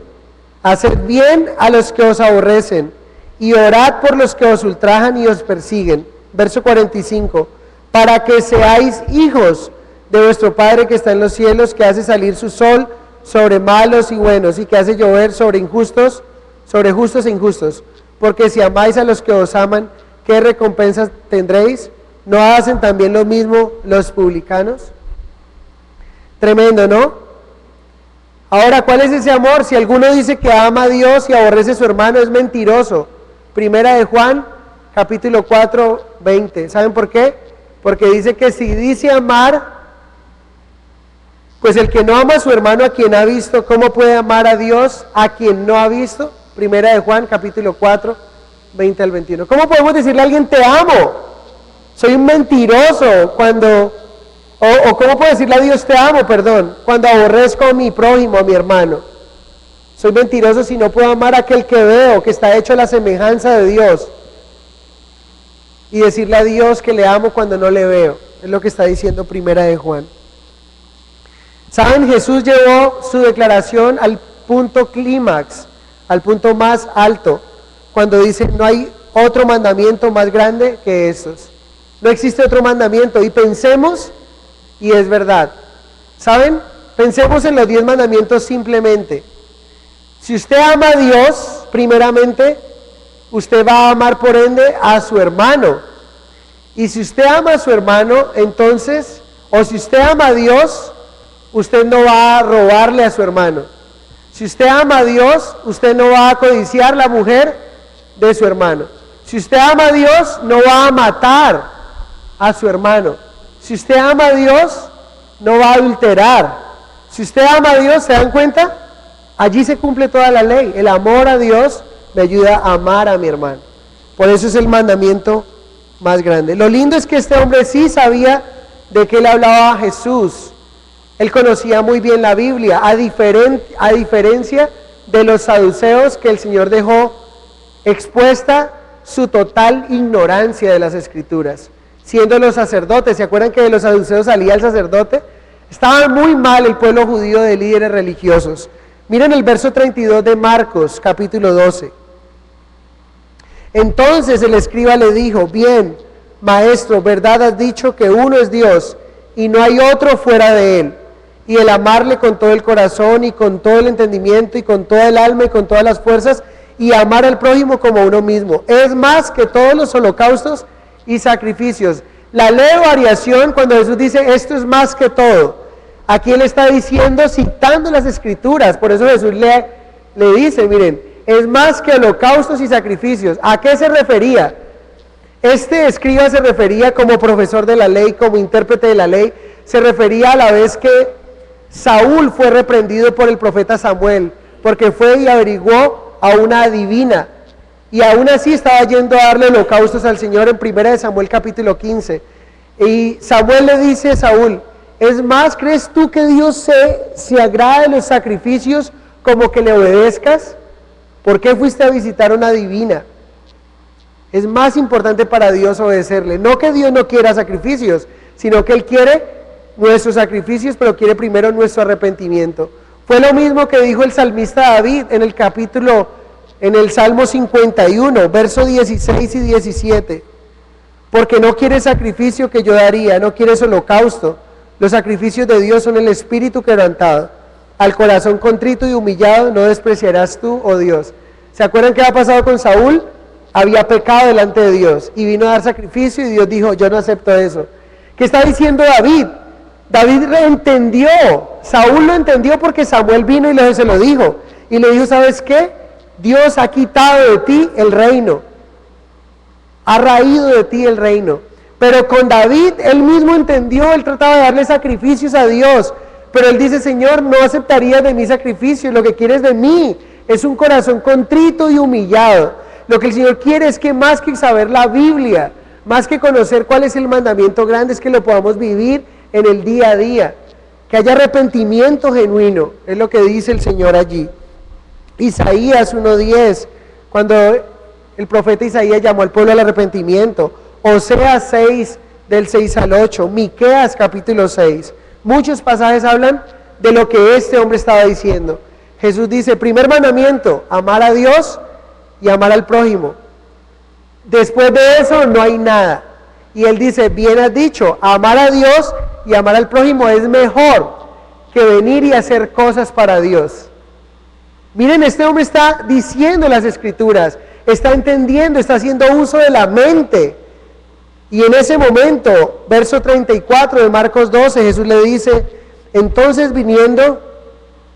Speaker 1: haced bien a los que os aborrecen, y orad por los que os ultrajan y os persiguen. Verso 45, para que seáis hijos de vuestro Padre que está en los cielos, que hace salir su sol sobre malos y buenos, y que hace llover sobre justos e injustos. Porque si amáis a los que os aman, ¿qué recompensas tendréis? ¿No hacen también lo mismo los publicanos? Tremendo, ¿no? Ahora, ¿cuál es ese amor? Si alguno dice que ama a Dios y aborrece a su hermano, es mentiroso. Primera de Juan, capítulo 4, 20. ¿Saben por qué? Porque dice que si dice amar, pues el que no ama a su hermano a quien ha visto, ¿cómo puede amar a Dios a quien no ha visto? Primera de Juan, capítulo 4, 20 al 21. ¿Cómo podemos decirle a alguien te amo? Soy un mentiroso cuando O ¿cómo puedo decirle a Dios te amo, perdón, cuando aborrezco a mi prójimo, a mi hermano? Soy mentiroso si no puedo amar a aquel que veo, que está hecho a la semejanza de Dios. Y decirle a Dios que le amo cuando no le veo. Es lo que está diciendo Primera de Juan. ¿Saben? Jesús llevó su declaración al punto clímax, al punto más alto, cuando dice, no hay otro mandamiento más grande que estos. No existe otro mandamiento. Y pensemos, y es verdad. ¿Saben? Pensemos en los 10 mandamientos simplemente. Si usted ama a Dios, primeramente, usted va a amar por ende a su hermano. Y si usted ama a su hermano, entonces, o si usted ama a Dios, usted no va a robarle a su hermano. Si usted ama a Dios, usted no va a codiciar la mujer de su hermano. Si usted ama a Dios, no va a matar a su hermano. Si usted ama a Dios, no va a adulterar. Si usted ama a Dios, ¿se dan cuenta? Allí se cumple toda la ley. El amor a Dios me ayuda a amar a mi hermano. Por eso es el mandamiento más grande. Lo lindo es que este hombre sí sabía de qué le hablaba a Jesús. Él conocía muy bien la Biblia, a diferencia de los saduceos, que el Señor dejó expuesta su total ignorancia de las Escrituras, siendo los sacerdotes. ¿Se acuerdan que de los saduceos salía el sacerdote? Estaba muy mal el pueblo judío de líderes religiosos. Miren el verso 32 de Marcos, capítulo 12. Entonces el escriba le dijo, bien, maestro, verdad has dicho que uno es Dios y no hay otro fuera de él. Y el amarle con todo el corazón y con todo el entendimiento y con toda el alma y con todas las fuerzas y amar al prójimo como uno mismo. Es más que todos los holocaustos y sacrificios. La ley de variación, cuando Jesús dice esto es más que todo, aquí Él está diciendo, citando las Escrituras. Por eso Jesús le dice, miren, es más que holocaustos y sacrificios. ¿A qué se refería? Este escriba se refería como profesor de la ley, como intérprete de la ley. Se refería a la vez que Saúl fue reprendido por el profeta Samuel, porque fue y averiguó a una adivina. Y aún así estaba yendo a darle holocaustos al Señor en 1 Samuel capítulo 15. Y Samuel le dice a Saúl, es más, ¿crees tú que Dios se agrada de los sacrificios como que le obedezcas? ¿Por qué fuiste a visitar a una divina? Es más importante para Dios obedecerle. No que Dios no quiera sacrificios, sino que Él quiere nuestros sacrificios, pero quiere primero nuestro arrepentimiento. Fue lo mismo que dijo el salmista David en el Salmo 51, versos 16 y 17. Porque no quieres sacrificio que yo daría, no quieres holocausto. Los sacrificios de Dios son el espíritu quebrantado. Al corazón contrito y humillado no despreciarás tú, oh Dios. ¿Se acuerdan qué ha pasado con Saúl? Había pecado delante de Dios y vino a dar sacrificio y Dios dijo, yo no acepto eso. ¿Qué está diciendo David? David lo entendió, Saúl lo entendió porque Samuel vino y se lo dijo. Y le dijo, ¿sabes qué? Dios ha quitado de ti el reino. Ha raído de ti el reino. Pero con David, él mismo entendió, él trataba de darle sacrificios a Dios. Pero él dice, Señor, no aceptaría de mi sacrificio, lo que quieres de mí es un corazón contrito y humillado. Lo que el Señor quiere es que más que saber la Biblia, más que conocer cuál es el mandamiento grande, es que lo podamos vivir en el día a día. Que haya arrepentimiento genuino, es lo que dice el Señor allí. Isaías 1:10, cuando el profeta Isaías llamó al pueblo al arrepentimiento. Oseas 6, del 6 al 8, Miqueas capítulo 6. Muchos pasajes hablan de lo que este hombre estaba diciendo. Jesús dice, primer mandamiento, amar a Dios y amar al prójimo. Después de eso no hay nada. Y él dice, bien has dicho, amar a Dios y amar al prójimo es mejor que venir y hacer cosas para Dios. Miren, este hombre está diciendo las Escrituras, está entendiendo, está haciendo uso de la mente. Y en ese momento, verso 34 de Marcos 12, Jesús le dice, entonces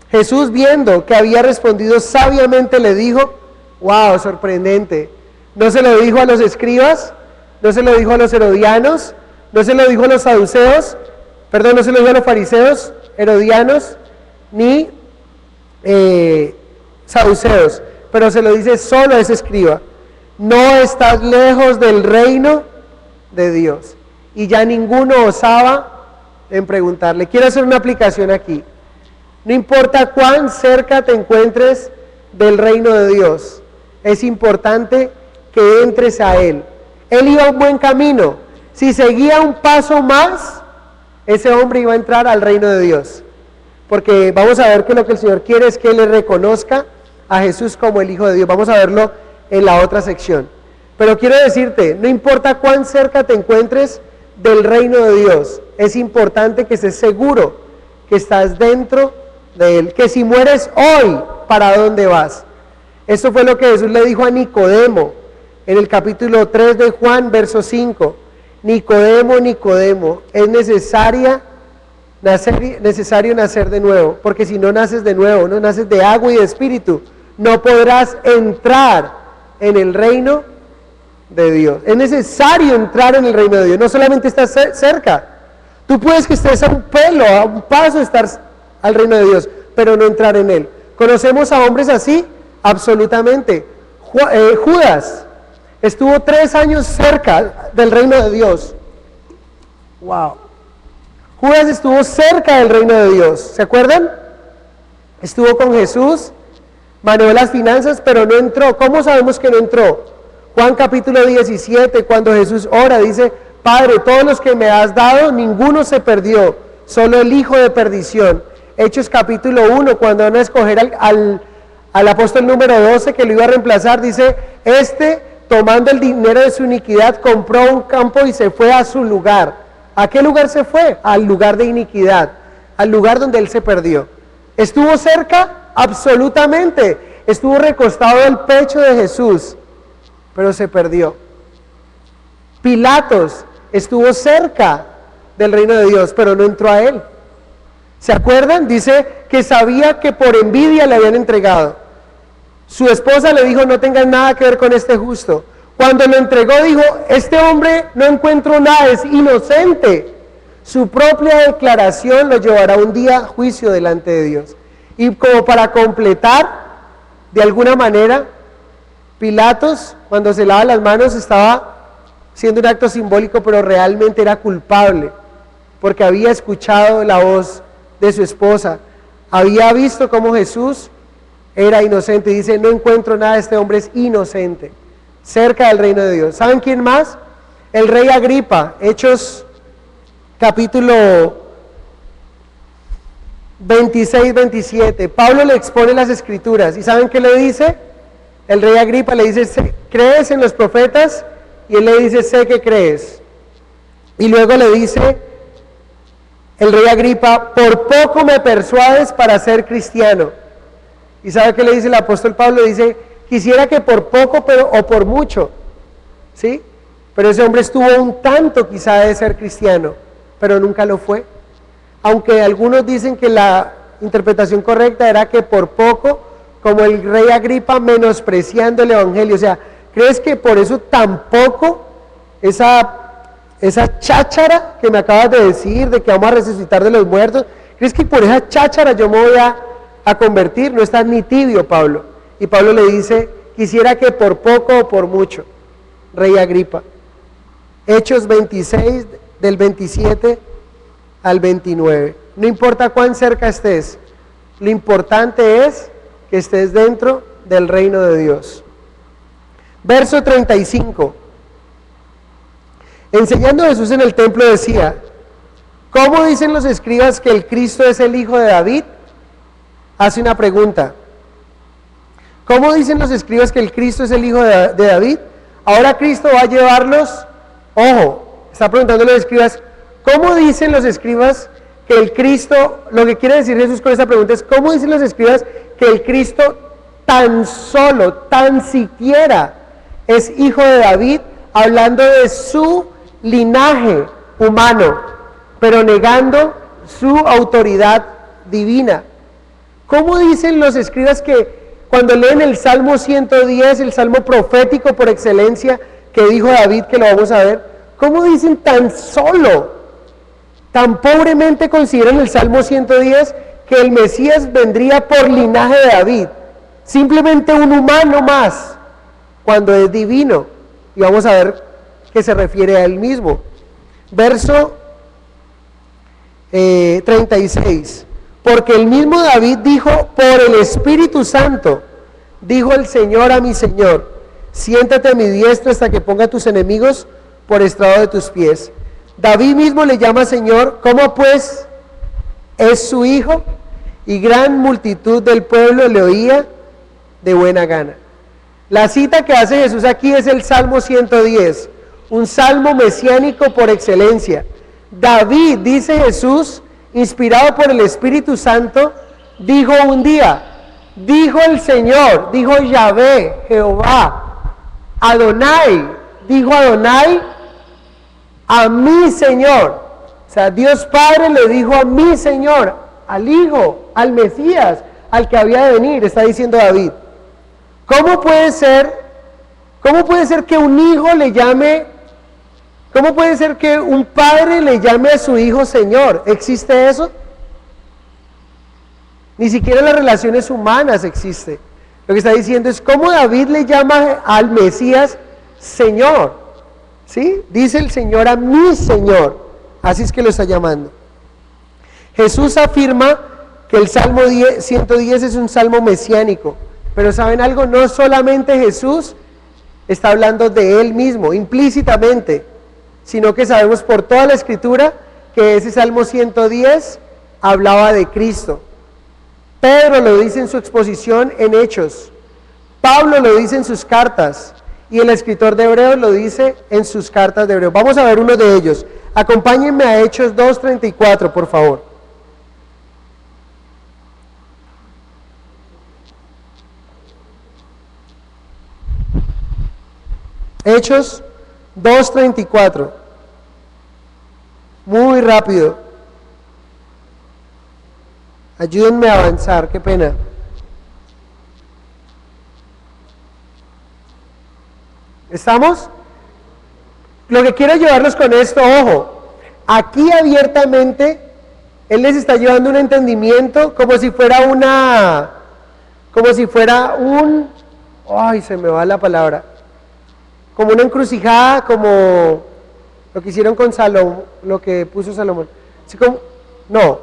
Speaker 1: Jesús viendo que había respondido sabiamente le dijo, wow, sorprendente, no se lo dijo a los escribas, no se lo dijo a los herodianos, no se lo dijo a los saduceos, no se lo dijo a los fariseos, herodianos, ni saduceos, pero se lo dice solo a ese escriba, no estás lejos del reino de Dios. Y ya ninguno osaba en preguntarle. Quiero hacer una aplicación aquí. No importa cuán cerca te encuentres del reino de Dios, es importante que entres a Él. Él iba a un buen camino. Si seguía un paso más, ese hombre iba a entrar al reino de Dios. Porque vamos a ver que lo que el Señor quiere es que Él le reconozca a Jesús como el Hijo de Dios. Vamos a verlo en la otra sección. Pero quiero decirte, no importa cuán cerca te encuentres del reino de Dios, es importante que estés seguro que estás dentro de Él. Que si mueres hoy, ¿para dónde vas? Esto fue lo que Jesús le dijo a Nicodemo en el capítulo 3 de Juan, verso 5. Nicodemo, Nicodemo, es necesario nacer de nuevo, porque si no naces de nuevo, no naces de agua y de espíritu, no podrás entrar en el reino de Dios. Es necesario entrar en el reino de Dios, no solamente estás cerca, tú puedes que estés a un pelo, a un paso de estar al reino de Dios, pero no entrar en él. ¿Conocemos a hombres así? Absolutamente. Judas estuvo 3 años cerca del reino de Dios. Wow. Judas estuvo cerca del reino de Dios, ¿se acuerdan? Estuvo con Jesús, manejó las finanzas, pero no entró. ¿Cómo sabemos que no entró? Juan capítulo 17, cuando Jesús ora, dice: Padre, todos los que me has dado, ninguno se perdió, solo el hijo de perdición. Hechos capítulo 1, cuando van a escoger al apóstol número 12 que lo iba a reemplazar, dice: tomando el dinero de su iniquidad, compró un campo y se fue a su lugar. ¿A qué lugar se fue? Al lugar de iniquidad, al lugar donde él se perdió. ¿Estuvo cerca? Absolutamente. Estuvo recostado al pecho de Jesús, pero se perdió. Pilatos estuvo cerca del reino de Dios, pero no entró a él. ¿Se acuerdan? Dice que sabía que por envidia le habían entregado. Su esposa le dijo: no tengas nada que ver con este justo. Cuando lo entregó dijo: este hombre no encuentro nada, es inocente. Su propia declaración lo llevará un día a juicio delante de Dios. Y como para completar, de alguna manera, Pilatos, cuando se lava las manos, estaba haciendo un acto simbólico, pero realmente era culpable, porque había escuchado la voz de su esposa, había visto cómo Jesús era inocente, y dice: no encuentro nada, este hombre es inocente, cerca del reino de Dios. ¿Saben quién más? El rey Agripa. Hechos capítulo 26-27, Pablo le expone las escrituras, y ¿saben qué le dice? El rey Agripa le dice: ¿crees en los profetas? Y él le dice: sé que crees. Y luego le dice el rey Agripa: por poco me persuades para ser cristiano. ¿Y sabe qué le dice el apóstol Pablo? Le dice: quisiera que por poco, o por mucho, ¿sí? Pero ese hombre estuvo un tanto quizá de ser cristiano, pero nunca lo fue. Aunque algunos dicen que la interpretación correcta era que por poco, como el rey Agripa menospreciando el evangelio. O sea, ¿crees que por eso tampoco esa cháchara que me acabas de decir, de que vamos a resucitar de los muertos, crees que por esa cháchara yo me voy a convertir? No estás ni tibio, Pablo. Y Pablo le dice: quisiera que por poco o por mucho, rey Agripa. Hechos 26, del 27 al 29. No importa cuán cerca estés, lo importante es que estés dentro del reino de Dios. Verso 35. Enseñando Jesús en el templo decía: ¿cómo dicen los escribas que el Cristo es el hijo de David? Hace una pregunta. ¿Cómo dicen los escribas que el Cristo es el hijo de David? Ahora Cristo va a llevarlos, ojo, está preguntando a los escribas: ¿cómo dicen los escribas que el Cristo, lo que quiere decir Jesús con esta pregunta es: ¿cómo dicen los escribas que el Cristo tan solo, tan siquiera es hijo de David? Hablando de su linaje humano, pero negando su autoridad divina. ¿Cómo dicen los escribas que cuando leen el Salmo 110, el Salmo profético por excelencia que dijo David, que lo vamos a ver, cómo dicen tan solo, tan pobremente consideran el Salmo 110 que el Mesías vendría por linaje de David, simplemente un humano más, cuando es divino? Y vamos a ver que se refiere a él mismo. Verso 36. Porque el mismo David dijo, por el Espíritu Santo, dijo el Señor a mi Señor, siéntate a mi diestra hasta que ponga a tus enemigos por estrado de tus pies. David mismo le llama Señor, ¿cómo pues es su hijo? Y gran multitud del pueblo le oía de buena gana. La cita que hace Jesús aquí es el Salmo 110, un salmo mesiánico por excelencia. David, dice Jesús, inspirado por el Espíritu Santo, dijo un día, dijo el Señor, dijo Yahvé, Jehová, Adonai, dijo Adonai, a mi Señor. O sea, Dios Padre le dijo a mi Señor, al Hijo, al Mesías, al que había de venir, está diciendo David. ¿Cómo puede ser que un hijo le llame, cómo puede ser que un padre le llame a su hijo Señor? ¿Existe eso? Ni siquiera en las relaciones humanas existe. Lo que está diciendo es cómo David le llama al Mesías Señor. ¿Sí? Dice el Señor a mi Señor. Así es que lo está llamando. Jesús afirma que el Salmo 110 es un salmo mesiánico. Pero ¿saben algo? No solamente Jesús está hablando de Él mismo, implícitamente, sino que sabemos por toda la Escritura que ese Salmo 110 hablaba de Cristo. Pedro lo dice en su exposición en Hechos, Pablo lo dice en sus cartas, y el escritor de Hebreos lo dice en sus cartas de Hebreos. Vamos a ver uno de ellos. Acompáñenme a Hechos 2:34, por favor. Hechos 2:34. Muy rápido. Ayúdenme a avanzar, qué pena. ¿Estamos? Lo que quiero llevarlos con esto, ojo, aquí abiertamente Él les está llevando un entendimiento como si fuera ay, se me va la palabra, como una encrucijada, como lo que hicieron con Salomón, lo que puso Salomón. Así como, no,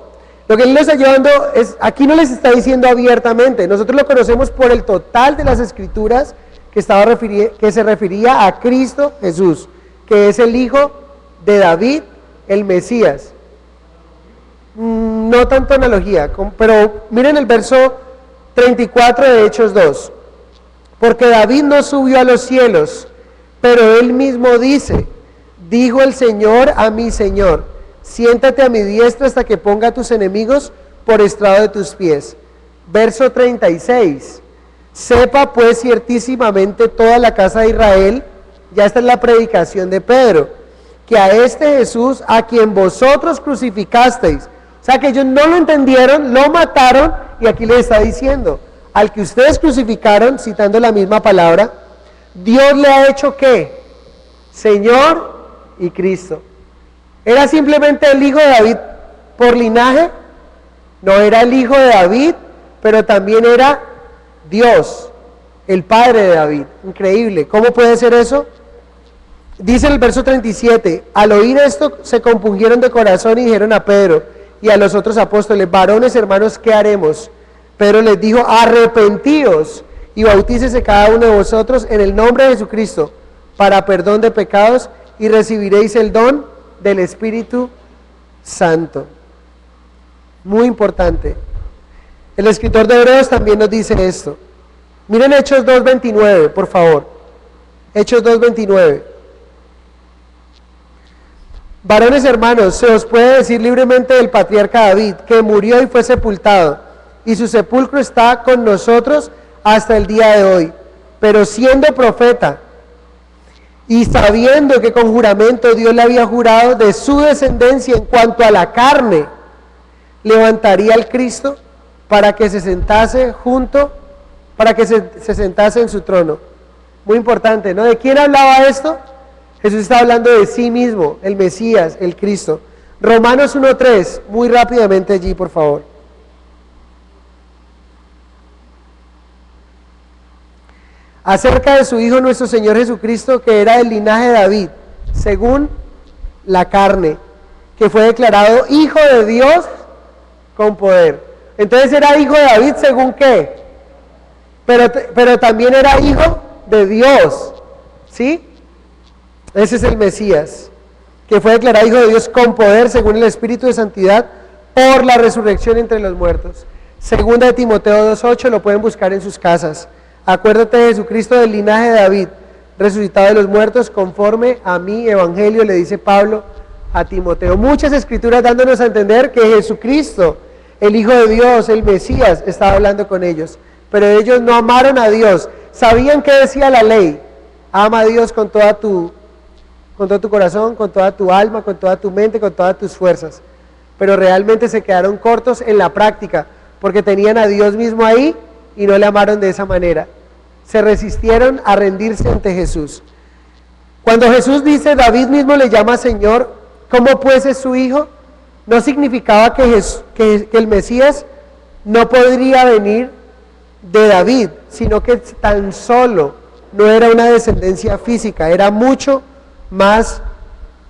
Speaker 1: lo que Él les está llevando es, aquí no les está diciendo abiertamente, nosotros lo conocemos por el total de las Escrituras que se refería a Cristo Jesús, que es el hijo de David, el Mesías. No tanto analogía, pero miren el verso 34 de Hechos 2. Porque David no subió a los cielos, pero él mismo dice, dijo el Señor a mi Señor, siéntate a mi diestra hasta que ponga a tus enemigos por estrado de tus pies. Verso 36. Sepa pues ciertísimamente toda la casa de Israel, ya esta es la predicación de Pedro, que a este Jesús a quien vosotros crucificasteis, o sea que ellos no lo entendieron, lo mataron, y aquí les está diciendo, al que ustedes crucificaron, citando la misma palabra, Dios le ha hecho ¿qué? Señor y Cristo. ¿Era simplemente el hijo de David por linaje? No, era el hijo de David, pero también era Dios, el Padre de David. Increíble. ¿Cómo puede ser eso? Dice en el verso 37, al oír esto se compungieron de corazón y dijeron a Pedro y a los otros apóstoles, varones hermanos, ¿qué haremos? Pedro les dijo, arrepentíos y bautícese cada uno de vosotros en el nombre de Jesucristo para perdón de pecados y recibiréis el don del Espíritu Santo. Muy importante. El escritor de Hebreos también nos dice esto. Miren Hechos 2:29, por favor. Hechos 2:29. Varones hermanos, se os puede decir libremente del patriarca David, que murió y fue sepultado, y su sepulcro está con nosotros hasta el día de hoy. Pero siendo profeta, y sabiendo que con juramento Dios le había jurado de su descendencia en cuanto a la carne, levantaría al Cristo para que se sentase en su trono. Muy importante, ¿no? ¿De quién hablaba esto? Jesús está hablando de sí mismo, el Mesías, el Cristo. Romanos 1:3, muy rápidamente allí, por favor. Acerca de su Hijo nuestro Señor Jesucristo, que era del linaje de David, según la carne, que fue declarado hijo de Dios con poder. Entonces era hijo de David según qué, pero también era hijo de Dios, ¿sí? Ese es el Mesías, que fue declarado hijo de Dios con poder según el Espíritu de Santidad por la resurrección entre los muertos. Segunda de Timoteo 2:8, lo pueden buscar en sus casas. Acuérdate de Jesucristo del linaje de David, resucitado de los muertos, conforme a mi evangelio, le dice Pablo a Timoteo. Muchas escrituras dándonos a entender que Jesucristo, el Hijo de Dios, el Mesías, estaba hablando con ellos, pero ellos no amaron a Dios. Sabían qué decía la ley: ama a Dios con todo tu corazón, con toda tu alma, con toda tu mente, con todas tus fuerzas, pero realmente se quedaron cortos en la práctica, porque tenían a Dios mismo ahí y no le amaron de esa manera. Se resistieron a rendirse ante Jesús. Cuando Jesús dice, David mismo le llama Señor, ¿cómo pues es su hijo? No significaba que el Mesías no podría venir de David, sino que tan solo no era una descendencia física, era mucho más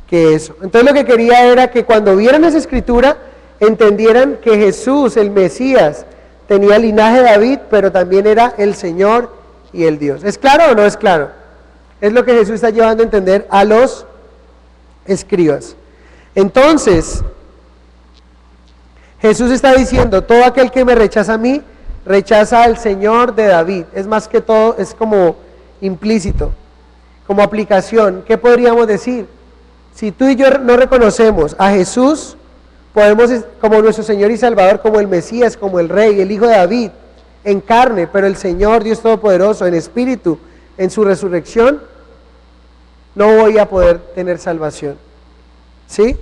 Speaker 1: que eso. Entonces lo que quería era que cuando vieran esa escritura entendieran que Jesús, el Mesías, tenía el linaje de David, pero también era el Señor y el Dios. ¿Es claro o no es claro? Es lo que Jesús está llevando a entender a los escribas. Entonces, Jesús está diciendo, todo aquel que me rechaza a mí, rechaza al Señor de David. Es más que todo, es como implícito, como aplicación. ¿Qué podríamos decir? Si tú y yo no reconocemos a Jesús, podemos como nuestro Señor y Salvador, como el Mesías, como el Rey, el Hijo de David, en carne, pero el Señor Dios Todopoderoso, en espíritu, en su resurrección, no voy a poder tener salvación. ¿Sí?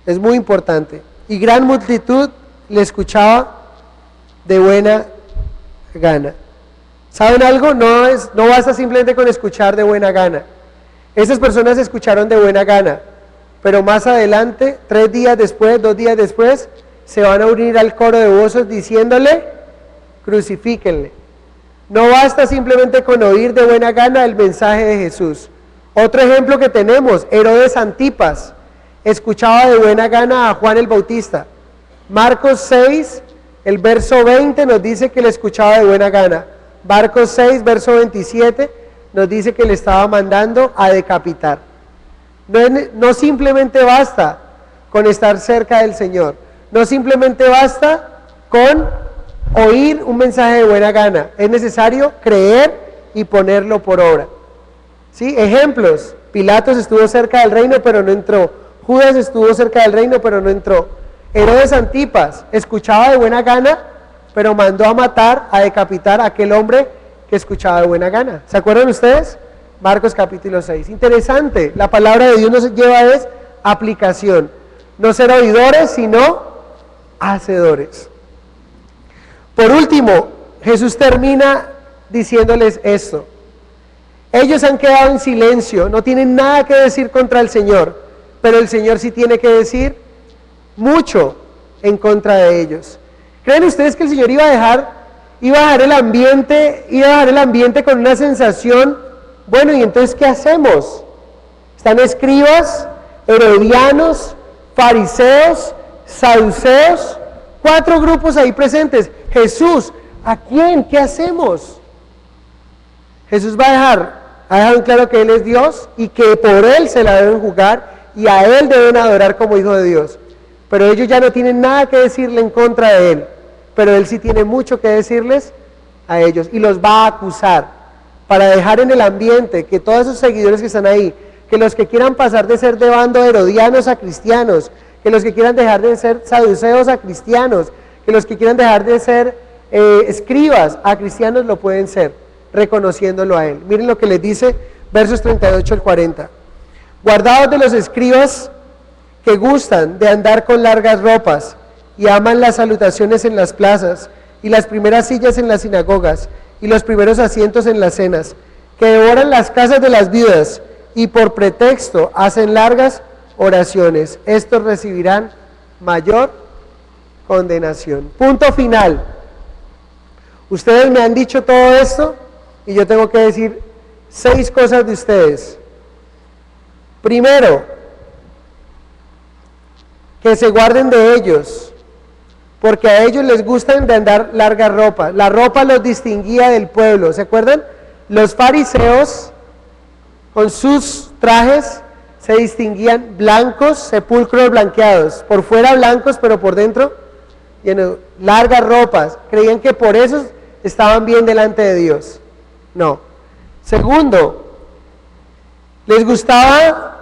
Speaker 1: Es muy importante. Y gran multitud le escuchaba de buena gana. ¿Saben algo? No basta simplemente con escuchar de buena gana. Esas personas escucharon de buena gana, pero más adelante, 3 días después, 2 días después, se van a unir al coro de voces diciéndole, crucifíquenle. No basta simplemente con oír de buena gana el mensaje de Jesús. Otro ejemplo que tenemos, Herodes Antipas, escuchaba de buena gana a Juan el Bautista. Marcos 6, el verso 20 nos dice que le escuchaba de buena gana. Marcos 6, verso 27, nos dice que le estaba mandando a decapitar. No simplemente basta con estar cerca del Señor, no simplemente basta con oír un mensaje de buena gana, es necesario creer y ponerlo por obra. ¿Sí? Ejemplos: Pilatos estuvo cerca del reino pero no entró, Judas estuvo cerca del reino pero no entró. Herodes Antipas escuchaba de buena gana, pero mandó a matar, a decapitar a aquel hombre que escuchaba de buena gana. ¿Se acuerdan ustedes? Marcos capítulo 6. Interesante, la palabra de Dios nos lleva a aplicación. No ser oidores, sino hacedores. Por último, Jesús termina diciéndoles esto. Ellos han quedado en silencio, no tienen nada que decir contra el Señor, pero el Señor sí tiene que decir mucho en contra de ellos. ¿Creen ustedes que el Señor iba a dejar el ambiente con una sensación, bueno, y entonces ¿qué hacemos? Están escribas, herodianos, fariseos, saduceos, 4 grupos ahí presentes. Jesús, ¿a quién? ¿Qué hacemos? Jesús va a dejar en claro que Él es Dios y que por Él se la deben juzgar y a Él deben adorar como Hijo de Dios. Pero ellos ya no tienen nada que decirle en contra de Él, pero Él sí tiene mucho que decirles a ellos y los va a acusar para dejar en el ambiente que todos esos seguidores que están ahí, que los que quieran pasar de ser de bando herodianos a cristianos, que los que quieran dejar de ser saduceos a cristianos, que los que quieran dejar de ser escribas a cristianos lo pueden ser, reconociéndolo a Él. Miren lo que les dice, versos 38 al 40. Guardaos de los escribas que gustan de andar con largas ropas y aman las salutaciones en las plazas y las primeras sillas en las sinagogas y los primeros asientos en las cenas, que devoran las casas de las viudas y por pretexto hacen largas oraciones. Estos recibirán mayor condenación. Punto final. Ustedes me han dicho todo esto y yo tengo que decir 6 cosas de ustedes. Primero, que se guarden de ellos, porque a ellos les gustan de andar larga ropa. La ropa los distinguía del pueblo, ¿se acuerdan? Los fariseos con sus trajes se distinguían blancos, sepulcros blanqueados, por fuera blancos pero por dentro largas ropas. Creían que por eso estaban bien delante de Dios. No. Segundo, les gustaba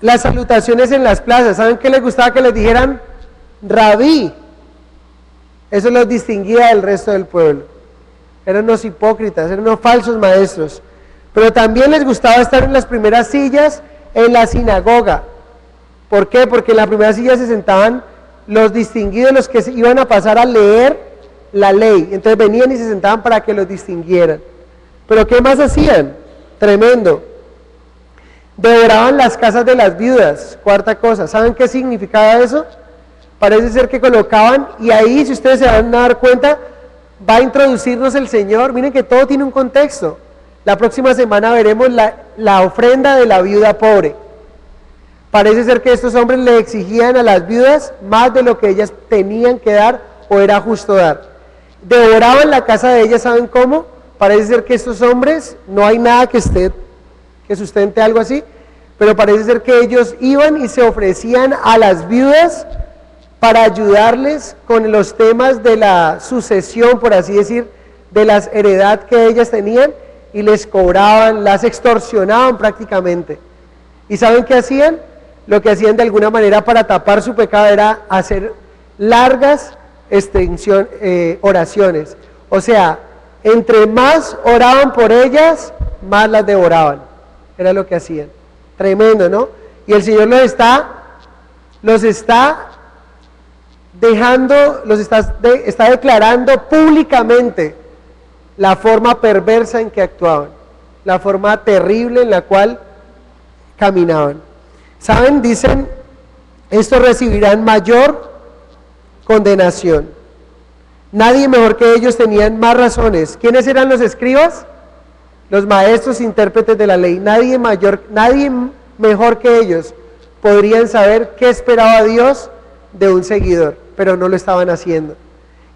Speaker 1: las salutaciones en las plazas. ¿Saben qué les gustaba? Que les dijeran rabí. Eso los distinguía del resto del pueblo. Eran unos hipócritas, eran unos falsos maestros. Pero también les gustaba estar en las primeras sillas en la sinagoga. ¿Por qué? Porque en la primera silla se sentaban los distinguidos, los que iban a pasar a leer la ley. Entonces venían y se sentaban para que los distinguieran. Pero ¿qué más hacían? Tremendo. Devoraban las casas de las viudas. Cuarta cosa, ¿saben qué significaba eso? Parece ser que colocaban, y ahí, si ustedes se van a dar cuenta, va a introducirnos el Señor. Miren que todo tiene un contexto. La próxima semana veremos la ofrenda de la viuda pobre. Parece ser que estos hombres le exigían a las viudas más de lo que ellas tenían que dar o era justo dar. Devoraban la casa de ellas, ¿saben cómo? Parece ser que estos hombres, no hay nada que sustente algo así, pero parece ser que ellos iban y se ofrecían a las viudas para ayudarles con los temas de la sucesión, por así decir, de la heredad que ellas tenían, y les cobraban, las extorsionaban prácticamente. ¿Y saben qué hacían? Lo que hacían de alguna manera para tapar su pecado era hacer largas oraciones. O sea, entre más oraban por ellas, más las devoraban. Era lo que hacían. Tremendo, ¿no? Y el Señor está declarando públicamente la forma perversa en que actuaban, la forma terrible en la cual caminaban. ¿Saben? Dicen, estos recibirán mayor condenación. Nadie mejor que ellos tenían más razones. ¿Quiénes eran los escribas? Los maestros intérpretes de la ley. Nadie mejor que ellos podrían saber qué esperaba Dios de un seguidor, pero no lo estaban haciendo.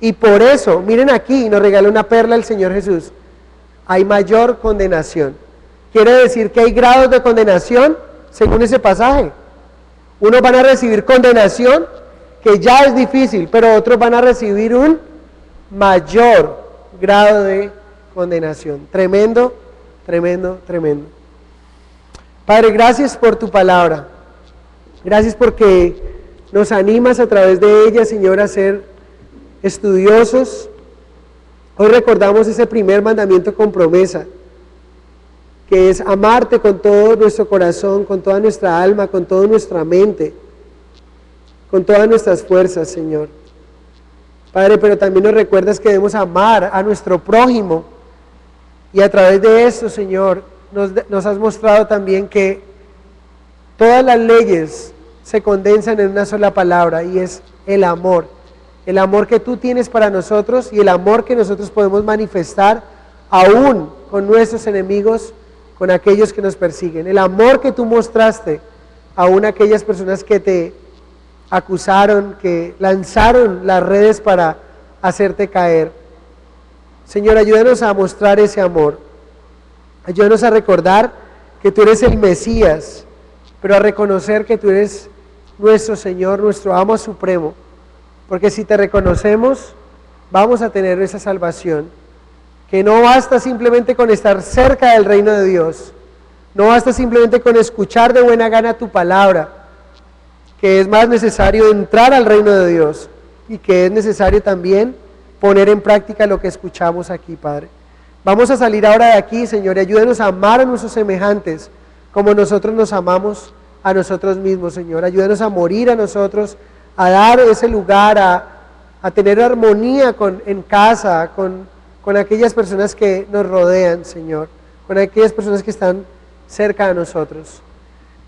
Speaker 1: Y por eso, miren aquí, nos regala una perla el Señor Jesús. Hay mayor condenación. Quiere decir que hay grados de condenación según ese pasaje. Unos van a recibir condenación, que ya es difícil, pero otros van a recibir un mayor grado de condenación. Tremendo, tremendo, tremendo. Padre, gracias por tu palabra. Gracias porque nos animas a través de ella, Señor, a ser estudiosos. Hoy recordamos ese primer mandamiento con promesa, que es amarte con todo nuestro corazón, con toda nuestra alma, con toda nuestra mente, con todas nuestras fuerzas, Señor. Padre, pero también nos recuerdas que debemos amar a nuestro prójimo, y a través de esto, Señor, nos has mostrado también que todas las leyes se condensan en una sola palabra, y es el amor. El amor que tú tienes para nosotros y el amor que nosotros podemos manifestar aún con nuestros enemigos, con aquellos que nos persiguen. El amor que tú mostraste aún a aquellas personas que te acusaron, que lanzaron las redes para hacerte caer. Señor, ayúdanos a mostrar ese amor. Ayúdanos a recordar que tú eres el Mesías, pero a reconocer que tú eres nuestro Señor, nuestro amo supremo. Porque si te reconocemos, vamos a tener esa salvación, que no basta simplemente con estar cerca del reino de Dios, no basta simplemente con escuchar de buena gana tu palabra, que es más necesario entrar al reino de Dios, y que es necesario también poner en práctica lo que escuchamos aquí, Padre. Vamos a salir ahora de aquí, Señor, y ayúdanos a amar a nuestros semejantes, como nosotros nos amamos a nosotros mismos, Señor. Ayúdanos a morir a nosotros, a dar ese lugar, a tener armonía en casa, con aquellas personas que nos rodean, Señor, con aquellas personas que están cerca de nosotros.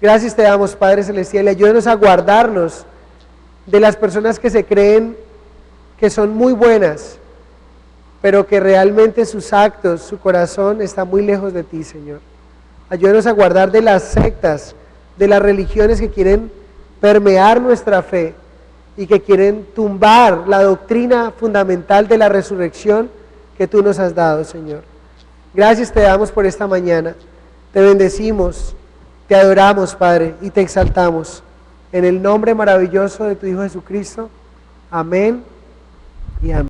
Speaker 1: Gracias te damos, Padre Celestial, y ayúdanos a guardarnos de las personas que se creen que son muy buenas, pero que realmente sus actos, su corazón está muy lejos de ti, Señor. Ayúdanos a guardar de las sectas, de las religiones que quieren permear nuestra fe y que quieren tumbar la doctrina fundamental de la resurrección que tú nos has dado, Señor. Gracias te damos por esta mañana. Te bendecimos, te adoramos, Padre, y te exaltamos. En el nombre maravilloso de tu Hijo Jesucristo. Amén y amén.